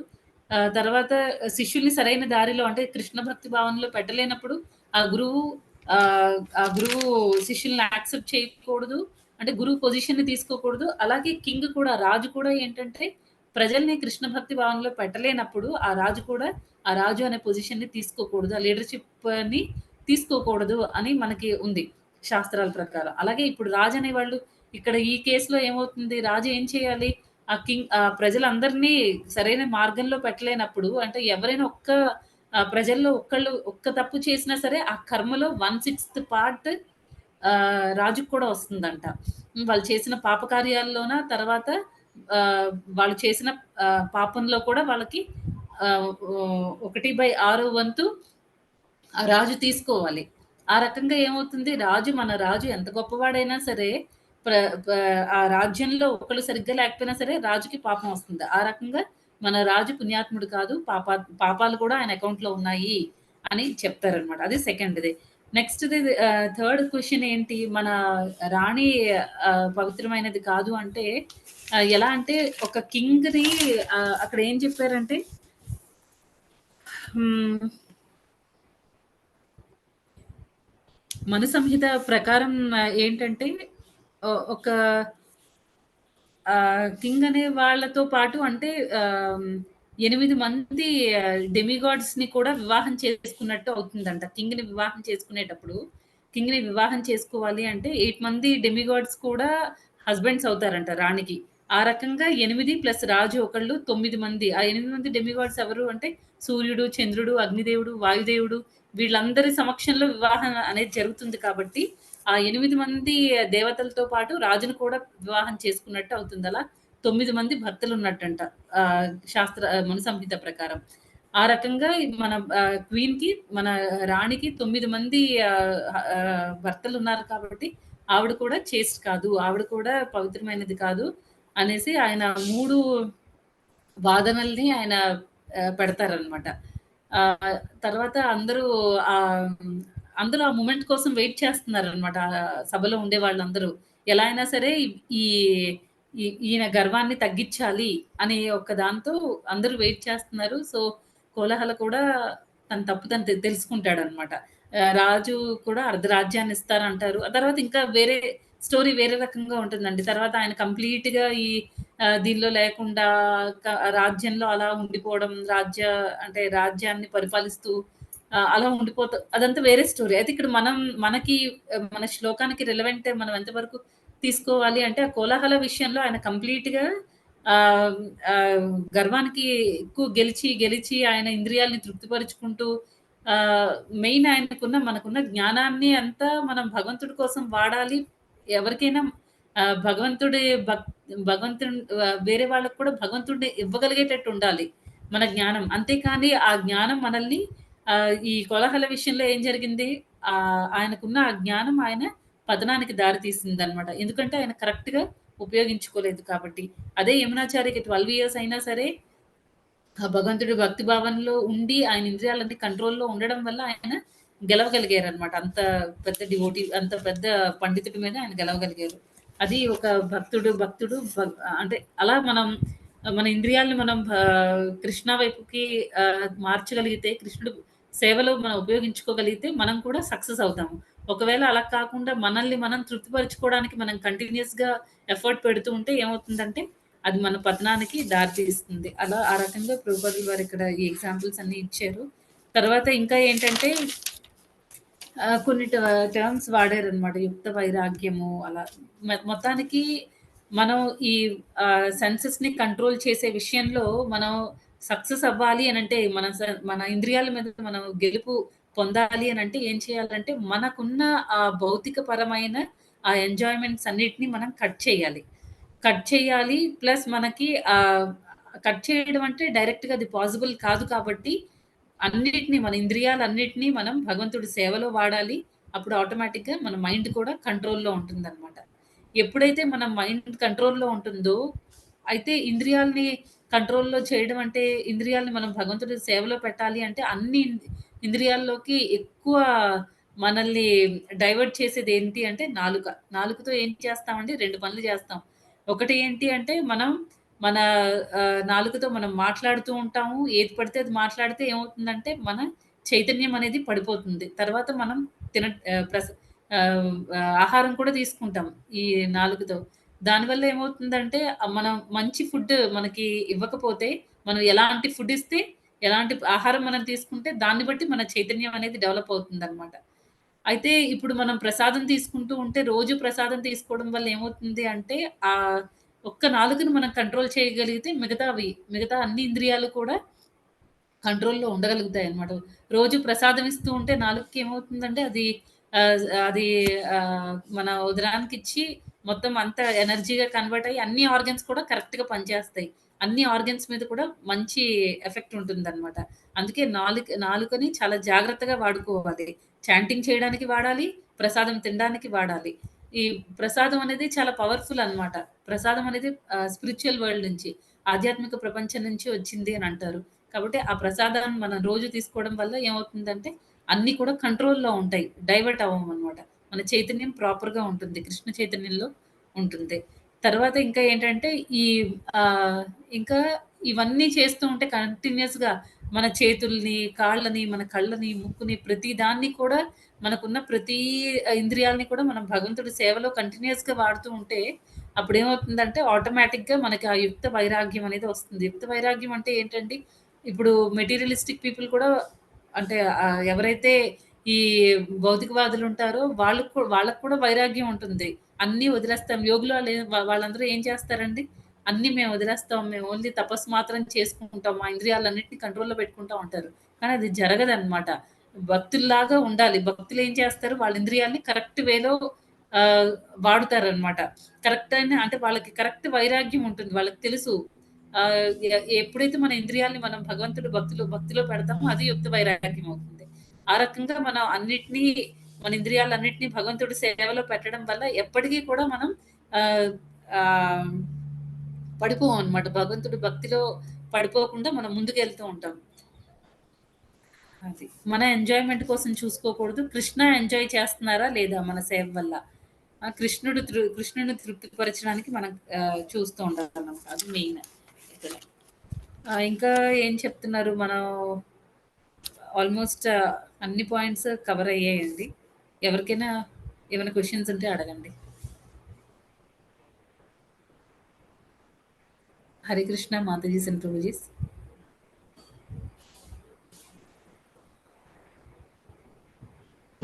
తర్వాత శిష్యుల్ని సరైన దారిలో అంటే కృష్ణ భక్తి భావనలో పెట్టలేనప్పుడు ఆ గురువు ఆ గురువు శిష్యుల్ని యాక్సెప్ట్ చేయకూడదు. అంటే గురువు పొజిషన్‌ని తీసుకోకూడదు. అలాగే కింగ్ కూడా రాజు కూడా ఏంటంటే ప్రజల్ని కృష్ణ భక్తి భావనలో పెట్టలేనప్పుడు ఆ రాజు అనే పొజిషన్‌ని తీసుకోకూడదు. ఆ లీడర్‌షిప్‌ని తీసుకోకూడదు అని మనకి ఉంది శాస్త్రాల ప్రకారం. అలాగే ఇప్పుడు రాజు అనేవాళ్ళు ఇక్కడ ఈ కేస్‌లో ఏమవుతుంది? రాజు ఏం చేయాలి? ప్రజలందరినీ సరైన మార్గంలో పెట్టలేనప్పుడు అంటే ఎవరైనా ప్రజల్లో ఒక్క తప్పు చేసినా సరే ఆ కర్మలో 1/6 పార్ట్ రాజుకి కూడా వస్తుందంట. వాళ్ళు చేసిన పాపకార్యాల్లోన తర్వాత ఆహ్, వాళ్ళు చేసిన పాపంలో కూడా వాళ్ళకి 1/6 వంతు ఆ రాజు తీసుకోవాలి. ఆ రకంగా ఏమవుతుంది మన రాజు ఎంత గొప్పవాడైనా సరే ప్ర ప ఆ రాజ్యంలో ఒకళ్ళు సరిగ్గా లేకపోయినా సరే రాజుకి పాపం వస్తుంది. ఆ రకంగా మన రాజు పుణ్యాత్ముడు కాదు. పాపాలు కూడా ఆయన అకౌంట్‌లో ఉన్నాయి అని చెప్తారనమాట. అది సెకండ్‌ది. నెక్స్ట్‌ది థర్డ్ క్వెషన్ ఏంటి? మన రాణి పవిత్రమైనది కాదు అంటే ఎలా అంటే ఒక కింగ్‌ని అక్కడ ఏం చెప్పారంటే హ్మ్. మను సంహిత ప్రకారం ఏంటంటే ఒక కింగ్ అనే వాళ్ళతో పాటు అంటే ఆహ్, 8 మంది డెమిగాడ్స్‌ని కూడా వివాహం చేసుకున్నట్టు అవుతుందంట. కింగ్‌ని వివాహం చేసుకోవాలి అంటే 8 మంది డెమిగాడ్స్ కూడా హస్బాండ్స్ అవుతారంట రాణికి. ఆ రకంగా 8 ప్లస్ రాజు ఒకళ్ళు 9 మంది. ఆ 8 మంది డెమిగాడ్స్ ఎవరు అంటే సూర్యుడు, చంద్రుడు, అగ్నిదేవుడు, వాయుదేవుడు వీళ్ళందరి సమక్షంలో వివాహం అనేది జరుగుతుంది కాబట్టి ఆ 8 మంది దేవతలతో పాటు రాజును కూడా వివాహం చేసుకున్నట్టు అవుతుంది. అలా 9 మంది భర్తలున్నట్టంట. మను సంహిత ప్రకారం. ఆ రకంగా మన క్వీన్‌కి మన రాణికి 9 మంది భర్తలున్నారు కాబట్టి ఆవిడ కూడా చేస్ట్ కాదు. ఆవిడ కూడా పవిత్రమైనది కాదు అనేసి ఆయన 3 వాదనల్ని ఆయన పెడతారనమాట. తర్వాత అందరూ ఆహ్, అందరూ ఆ మూమెంట్ కోసం వెయిట్ చేస్తున్నారనమాట. సభలో ఉండే వాళ్ళందరూ. ఎలా అయినా సరే ఈ ఈయన గర్వాన్ని తగ్గిచ్చాలి అనే ఒక దాంతో అందరూ వెయిట్ చేస్తున్నారు. సో, కోలాహల కూడా తన తప్పు తను తెలుసుకుంటాడనమాట. రాజు కూడా అర్ధరాజ్యాన్ని ఇస్తారంటారు. ఆ తర్వాత ఇంకా వేరే స్టోరీ వేరే రకంగా ఉంటుందండి. తర్వాత ఆయన కంప్లీట్‌గా దీనిలో లేకుండా క రాజ్యంలో అలా ఉండిపోవడం, అంటే రాజ్యాన్ని పరిపాలిస్తూ అలా అదంతా వేరే స్టోరీ. అయితే ఇక్కడ మనకి మన శ్లోకానికి రిలవెంట్ మనం ఎంతవరకు తీసుకోవాలి అంటే, ఆ కోలాహల విషయంలో ఆయన కంప్లీట్‌గా ఆహ్, ఆహ్, గర్వానికి ఎక్కువ గెలిచి ఆయన ఇంద్రియాల్ని తృప్తిపరుచుకుంటూ ఆహ్, మెయిన్ మనకున్న జ్ఞానాన్ని అంతా మనం భగవంతుడి కోసం వాడాలి. ఎవరికైనా భగవంతుడి భగవంతుడు వేరే వాళ్ళకి కూడా భగవంతుడిని ఇవ్వగలిగేటట్టు ఉండాలి మన జ్ఞానం. అంతేకాని ఆ జ్ఞానం మనల్ని ఈ కోలాహల విషయంలో ఏం జరిగింది? ఆయనకున్న ఆ జ్ఞానం ఆయన పతనానికి దారి తీసిందనమాట. ఎందుకంటే ఆయన కరెక్ట్‌గా ఉపయోగించుకోలేదు కాబట్టి. అదే యమునాచారికి 12 ఇయర్స్ అయినా సరే ఆ భగవంతుడి భక్తి భావనలో ఉండి, ఆయన ఇంద్రియాలన్నీ కంట్రోల్‌లో ఉండడం వల్ల ఆయన గెలవగలిగారనమాట. అంత పెద్ద డివోటీ అంత పెద్ద పండితుడి మీద ఆయన గెలవగలిగారు. అది ఒక భక్తుడు అంటే అలా మన ఇంద్రియాలను మనం కృష్ణ వైపుకి మార్చగలిగితే, కృష్ణుడు సేవలో మనం ఉపయోగించుకోగలిగితే, మనం కూడా సక్సెస్ అవుతాము. ఒకవేళ అలా కాకుండా మనల్ని మనం తృప్తిపరుచుకోవడానికి మనం కంటిన్యూయస్‌గా ఎఫర్ట్ పెడుతూ ఉంటే ఏమవుతుందంటే అది మన పతనానికి దారి తీస్తుంది. అలా ఆ రకంగా ప్రభుపాదులు వారు ఇక్కడ ఈ ఎగ్జాంపుల్స్ అన్నీ ఇచ్చారు. తర్వాత ఇంకా ఏంటంటే కొన్ని టర్మ్స్ వాడారనమాట. యుక్త వైరాగ్యము అలా. మొత్తానికి మనం ఈ సెన్సెస్‌ని కంట్రోల్ చేసే విషయంలో మనం సక్సెస్ అవ్వాలి అనంటే మన ఇంద్రియాల మీద మనం గెలుపు పొందాలి అనంటే ఏం చేయాలంటే మనకున్న ఆ భౌతిక పరమైన ఆ ఎంజాయ్‌మెంట్స్ అన్నిటిని మనం కట్ చేయాలి. కట్ చేయాలి. ప్లస్ మనకి కట్ చేయడం అంటే డైరెక్ట్‌గా అది పాసిబుల్ కాదు కాబట్టి, మన ఇంద్రియాలన్నిటిని మనం భగవంతుడి సేవలో వాడాలి. అప్పుడు ఆటోమేటిక్‌గా మన మైండ్ కూడా కంట్రోల్‌లో ఉంటుందనమాట. ఎప్పుడైతే మన మైండ్ కంట్రోల్‌లో ఉంటుందో, అయితే కంట్రోల్‌లో చేయడం అంటే, ఇంద్రియాల్ని మనం భగవంతుడి సేవలో పెట్టాలి అంటే, అన్ని ఇంద్రియాల్లోకి ఎక్కువ మనల్ని డైవర్ట్ చేసేదేంటి అంటే నాలుక. నాలుకతో ఏం చేస్తామంటే 2 పనులు చేస్తాం. ఒకటి ఏంటి అంటే మన నాలుకతో మనం మాట్లాడుతూ ఉంటాము. ఏది పడితే అది మాట్లాడితే ఏమవుతుందంటే మన చైతన్యం అనేది పడిపోతుంది. తర్వాత మనం తిన ఆహ్, ప్రస ఆహ్, ఆహారం కూడా తీసుకుంటాం ఈ నాలుకతో. దానివల్ల ఏమవుతుందంటే మనం మంచి ఫుడ్ మనకి ఇవ్వకపోతే మనం ఎలాంటి ఫుడ్ ఇస్తే, ఎలాంటి ఆహారం మనం తీసుకుంటే దాన్ని బట్టి మన చైతన్యం అనేది డెవలప్ అవుతుందనమాట. అయితే ఇప్పుడు మనం ప్రసాదం తీసుకుంటూ ఉంటే, రోజు ప్రసాదం తీసుకోవడం వల్ల ఏమవుతుంది అంటే, ఆహ్, ఒక్క నాలుకని మనం కంట్రోల్ చేయగలిగితే మిగతా అన్ని ఇంద్రియాలు కూడా కంట్రోల్‌లో ఉండగలుగుతాయన్నమాట. రోజు ప్రసాదం ఇస్తూ ఉంటే నాలుకకి ఏమవుతుందంటే అది మన ఉదరానికిచ్చి మొత్తం అంతా ఎనర్జీగా కన్వర్ట్ అయ్యి అన్ని ఆర్గన్స్ కూడా కరెక్ట్‌గా పనిచేస్తాయి. అన్ని ఆర్గన్స్ మీద కూడా మంచి ఎఫెక్ట్ ఉంటుందన్నమాట. అందుకే నాలుకని చాలా జాగ్రత్తగా వాడుకోవాలి. చాంటింగ్ చేయడానికి వాడాలి. ప్రసాదం తినడానికి వాడాలి. ఈ ప్రసాదం అనేది చాలా పవర్‌ఫుల్ అన్నమాట. ప్రసాదం అనేది స్పిరిచ్యువల్ వరల్డ్ నుంచి, ఆధ్యాత్మిక ప్రపంచం నుంచి వచ్చింది అని అంటారు. కాబట్టి ఆ ప్రసాదాన్ని మనం రోజు తీసుకోవడం వల్ల ఏమవుతుందంటే, అన్నీ కూడా కంట్రోల్‌లో ఉంటాయి. డైవర్ట్ అవ్వమనమాట. మన చైతన్యం ప్రాపర్‌గా ఉంటుంది. కృష్ణ చైతన్యంలో ఉంటుంది. తర్వాత ఇంకా ఏంటంటే, ఈ ఆహ్, ఇంకా ఇవన్నీ చేస్తూ ఉంటే కంటిన్యూయస్‌గా మన చేతుల్ని, కాళ్ళని, మన కళ్ళని, ముక్కుని ప్రతి దాన్ని కూడా మనకున్న ప్రతీ ఇంద్రియాలని కూడా మనం భగవంతుడి సేవలో కంటిన్యూయస్‌గా వాడుతూ ఉంటే, అప్పుడేమవుతుందంటే ఆటోమేటిక్‌గా మనకి ఆ యుక్త వైరాగ్యం అనేది వస్తుంది. యుక్త వైరాగ్యం అంటే ఏంటండి? ఇప్పుడు మెటీరియలిస్టిక్ పీపుల్ కూడా అంటే ఎవరైతే ఈ భౌతికవాదులుంటారో వాళ్ళకి కూడా వైరాగ్యం ఉంటుంది. అన్నీ వదిలేస్తాం. యోగులు వాళ్ళందరూ ఏం చేస్తారండి? అన్నీ మేము వదిలేస్తాం. మేము ఓన్లీ తపస్సు మాత్రం చేసుకుంటాం. మా ఇంద్రియాలన్నిటిని కంట్రోల్‌లో పెట్టుకుంటాం అంటారు. కానీ అది జరగదనమాట. భక్తుల్లాగా ఉండాలి. భక్తులేం చేస్తారు? వాళ్ళ ఇంద్రియాల్ని కరెక్ట్ వేలో ఆహ్, వాడుతారనమాట. కరెక్ట్ అంటే వాళ్ళకి కరెక్ట్ వైరాగ్యం ఉంటుంది. వాళ్ళకి తెలుసు. ఎప్పుడైతే మన ఇంద్రియాల్ని మనం భక్తిలో పెడతామో అది యుక్త వైరాగ్యం అవుతుంది. ఆ రకంగా మనం మన ఇంద్రియాలన్నిటిని భగవంతుడి సేవలో పెట్టడం వల్ల ఎప్పటికీ కూడా మనం ఆహ్, ఆహ్, పడిపోమనమాట. భగవంతుడి భక్తిలో పడిపోకుండా మనం ముందుకెళ్తూ ఉంటాం. అది. మన ఎంజాయ్‌మెంట్ కోసం చూసుకోకూడదు. కృష్ణ ఎంజాయ్ చేస్తున్నారా లేదా మన సేవ వల్ల? కృష్ణుడిని తృప్తిపరచడానికి మనం చూస్తూ ఉండాలన్నమాట. అది మెయిన్ ఇక్కడ. ఇంకా ఏం చెప్తున్నారు? మనం ఆల్మోస్ట్ అన్ని పాయింట్స్ కవర్ అయ్యాయండి. ఎవరికైనా ఏమైనా క్వెషన్స్ ఉంటే అడగండి. హరే కృష్ణ మాతాజీస్ అండ్ ప్రభుజీస్.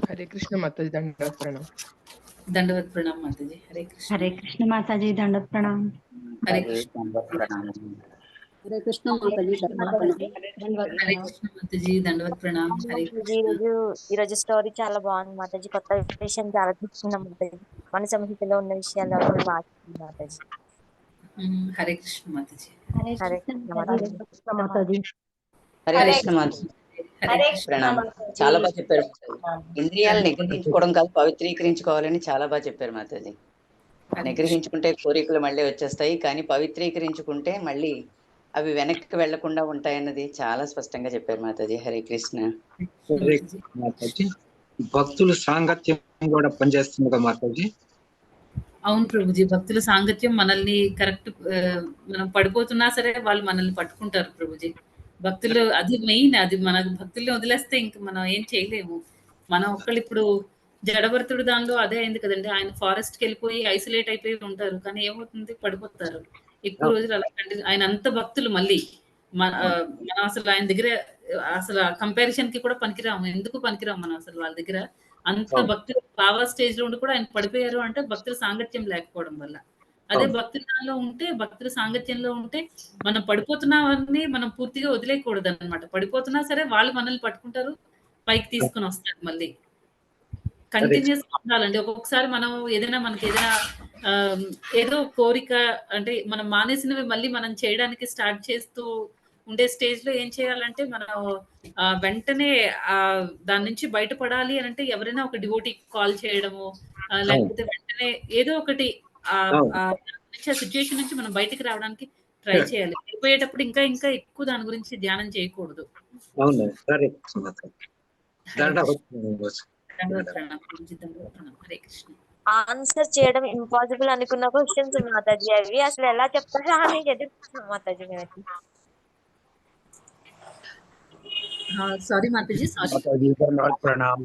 हरे कृष्ण माता जी दंडवत प्रणाम। దండవత్ ప్రణామ్ మాతాజీ. హరే కృష్ణ. हरे कृष्ण माता जी दंडवत प्रणाम। హరే కృష్ణ. హరే కృష్ణ మాతాజీ హరే కృష్ణ మాతాజీ దండవత్ ప్రణామ్. హరే కృష్ణ. ఈరోజు స్టోరీ చాలా బాగుంది మాతాజీ. కొత్త విషయం చాలా తెలుసుకున్నాం మాతాజీ. మన సంహితలో ఉన్న విషయాలు అప్పుడు మార్చింది మాతాజీ. హరే కృష్ణ మాతాజీ. హరే కృష్ణ మాతాజీ. హరే కృష్ణ మాతాజీ. హరే కృష్ణ. ప్రణామం. చాలా బాగా చెప్పారు ఇంద్రియాలు నిగ్రహించుకోవడం కాదు, పవిత్రీకరించుకోవాలని చాలా బాగా చెప్పారు మాతాజీ. నిగ్రహించుకుంటే కోరికలు మళ్ళీ వచ్చేస్తాయి, కానీ పవిత్రీకరించుకుంటే మళ్ళీ అవి వెనక్కి వెళ్లకుండా ఉంటాయన్నది చాలా స్పష్టంగా చెప్పారు మాతాజీ. హరే కృష్ణ. మాతాజీ భక్తుల సాంగత్యం కూడా పనిచేస్తుంది కదా మాతాజీ? అవును ప్రభుజీ, భక్తుల సాంగత్యం మనల్ని కరెక్ట్, మనం పడిపోతున్నా సరే వాళ్ళు మనల్ని పట్టుకుంటారు ప్రభుజీ. భక్తులు అది మెయిన్. అది మన భక్తుల్ని వదిలేస్తే ఇంక మనం ఏం చేయలేము. మనం ఒక్కళ్ళు ఇప్పుడు జడభరతుడు దానిలో అదే అయింది కదండి. ఆయన ఫారెస్ట్కి వెళ్ళిపోయి ఐసోలేట్ అయిపోయి ఉంటారు, కానీ ఏమవుతుంది, పడిపోతారు ఎక్కువ రోజులు అలా. ఆయన అంత భక్తులు మళ్ళీ మనం అసలు ఆయన దగ్గర అసలు కంపారిజన్ కి కూడా పనికిరాము. ఎందుకు పనికిరాము మనం అసలు వాళ్ళ దగ్గర? అంత భక్తులు బాబా స్టేజ్ లో ఉండి కూడా ఆయన పడిపోయారు అంటే భక్తుల సాంగత్యం లేకపోవడం వల్ల. అదే భక్తుల దానిలో ఉంటే, భక్తుల సాంగత్యంలో ఉంటే మనం పడిపోతున్నామని మనం పూర్తిగా వదిలేయకూడదు అనమాట. పడిపోతున్నా సరే వాళ్ళు మనల్ని పట్టుకుంటారు, పైకి తీసుకుని వస్తారు మళ్ళీ. కంటిన్యూస్ ఉండాలండి. ఒక్కొక్కసారి మనం మనకి ఏదైనా ఏదో కోరిక అంటే మనం మానేసినవి మళ్ళీ మనం చేయడానికి స్టార్ట్ చేస్తూ ఉండే స్టేజ్ లో ఏం చేయాలంటే, మనం వెంటనే దాని నుంచి బయటపడాలి అని అంటే ఎవరైనా ఒక డివోటీ కాల్ చేయడము, లేకపోతే వెంటనే ఏదో ఒకటి సిచ్యుయేషన్ నుంచి మనం బయటికి రావడానికి ట్రై చేయాలి. వెళ్ళిపోయేటప్పుడు ఇంకా ఇంకా ఎక్కువ దాని గురించి ధ్యానం చేయకూడదు. హరే కృష్ణ. ఆన్సర్ చేయడం ఇంపాసిబుల్ అనుకున్న క్వశ్చన్స్ మాతాజీ, అవి అసలు ఎలా చెప్తారా అని ఎదుర్కొన్నాం మాతాజీ మేము. సారీ మాతాజీ, సారీ. దండవత్ ప్రణామ్.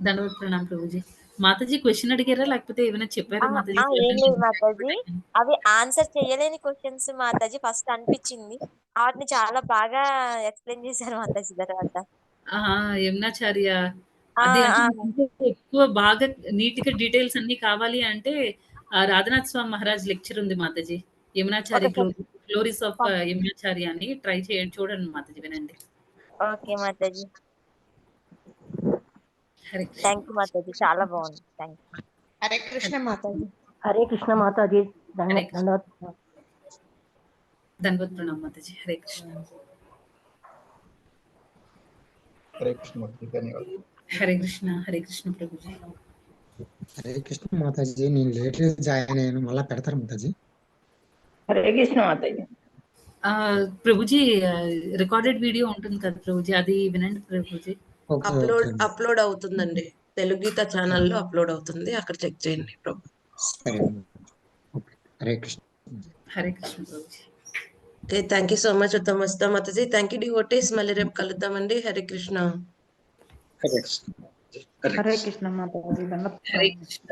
దండవత్ ప్రణామ్ ప్రభుజీ. మాతాజీ క్వశ్చన్ అడిగారా లేకపోతే ఏమైనా చెప్పారా మాతాజీ? ఏం లేదు మాతాజీ, అవి ఆన్సర్ చేయలేని క్వశ్చన్స్ మాతాజీ. ఫస్ట్ అనిపించింది, వాటిని చాలా బాగా ఎక్స్ప్లెయిన్ చేశారు మాతాజీ తర్వాత. యమునాచార్య అది ఎక్కువ బాగా నీట్ గా డీటెయిల్స్ అన్ని కావాలి అంటే రాధనాథ్ స్వామి మహారాజ్ లెక్చర్ ఉంది మాతాజీ, యమునాచార్య గ్లోరీస్ ఆఫ్ యమునాచార్య అని. ట్రై చేయండి, చూడండి మాతాజీ, వినండి. ఓకే మాతాజీ, హరే థ్యాంక్ యూ మాతాజీ, చాలా బాగుంది. Thank you. హరే కృష్ణ మాతాజీ. हरे कृष्ण माता जी దండవత్ ప్రణామ్ మాతాజీ. హరే కృష్ణ. హరే కృష్ణ మాతాజీ, ధన్యవాదాలు. హరే కృష్ణ. హరే కృష్ణ ప్రభుజీ. హరే కృష్ణ మాతాజీ, నేను లేటెస్ట్ జాయిన్ అయ్యాను, మళ్ళా పెడతారు మాతాజీ? హరే కృష్ణ మాతాజీ. ప్రభుజీ రికార్డెడ్ వీడియో ఉంటుంది కదా ప్రభుజీ, అది వినండి ప్రభుజీ. అప్లోడ్ అవుతుందండి, తెలుగు గీత ఛానల్లో అప్లోడ్ అవుతుంది, అక్కడ చెక్ చేయండి ప్రభు. హరే కృష్ణ. హరే కృష్ణ ప్రభుజీ. Okay, thank you so much ఉత్తమస్త మాతాజీ. Thank you devotees. మళ్ళీ రేపు కలుద్దామండి. హరే కృష్ణ. హరే కృష్ణ. हरे कृष्ण माता जी హరే కృష్ణ.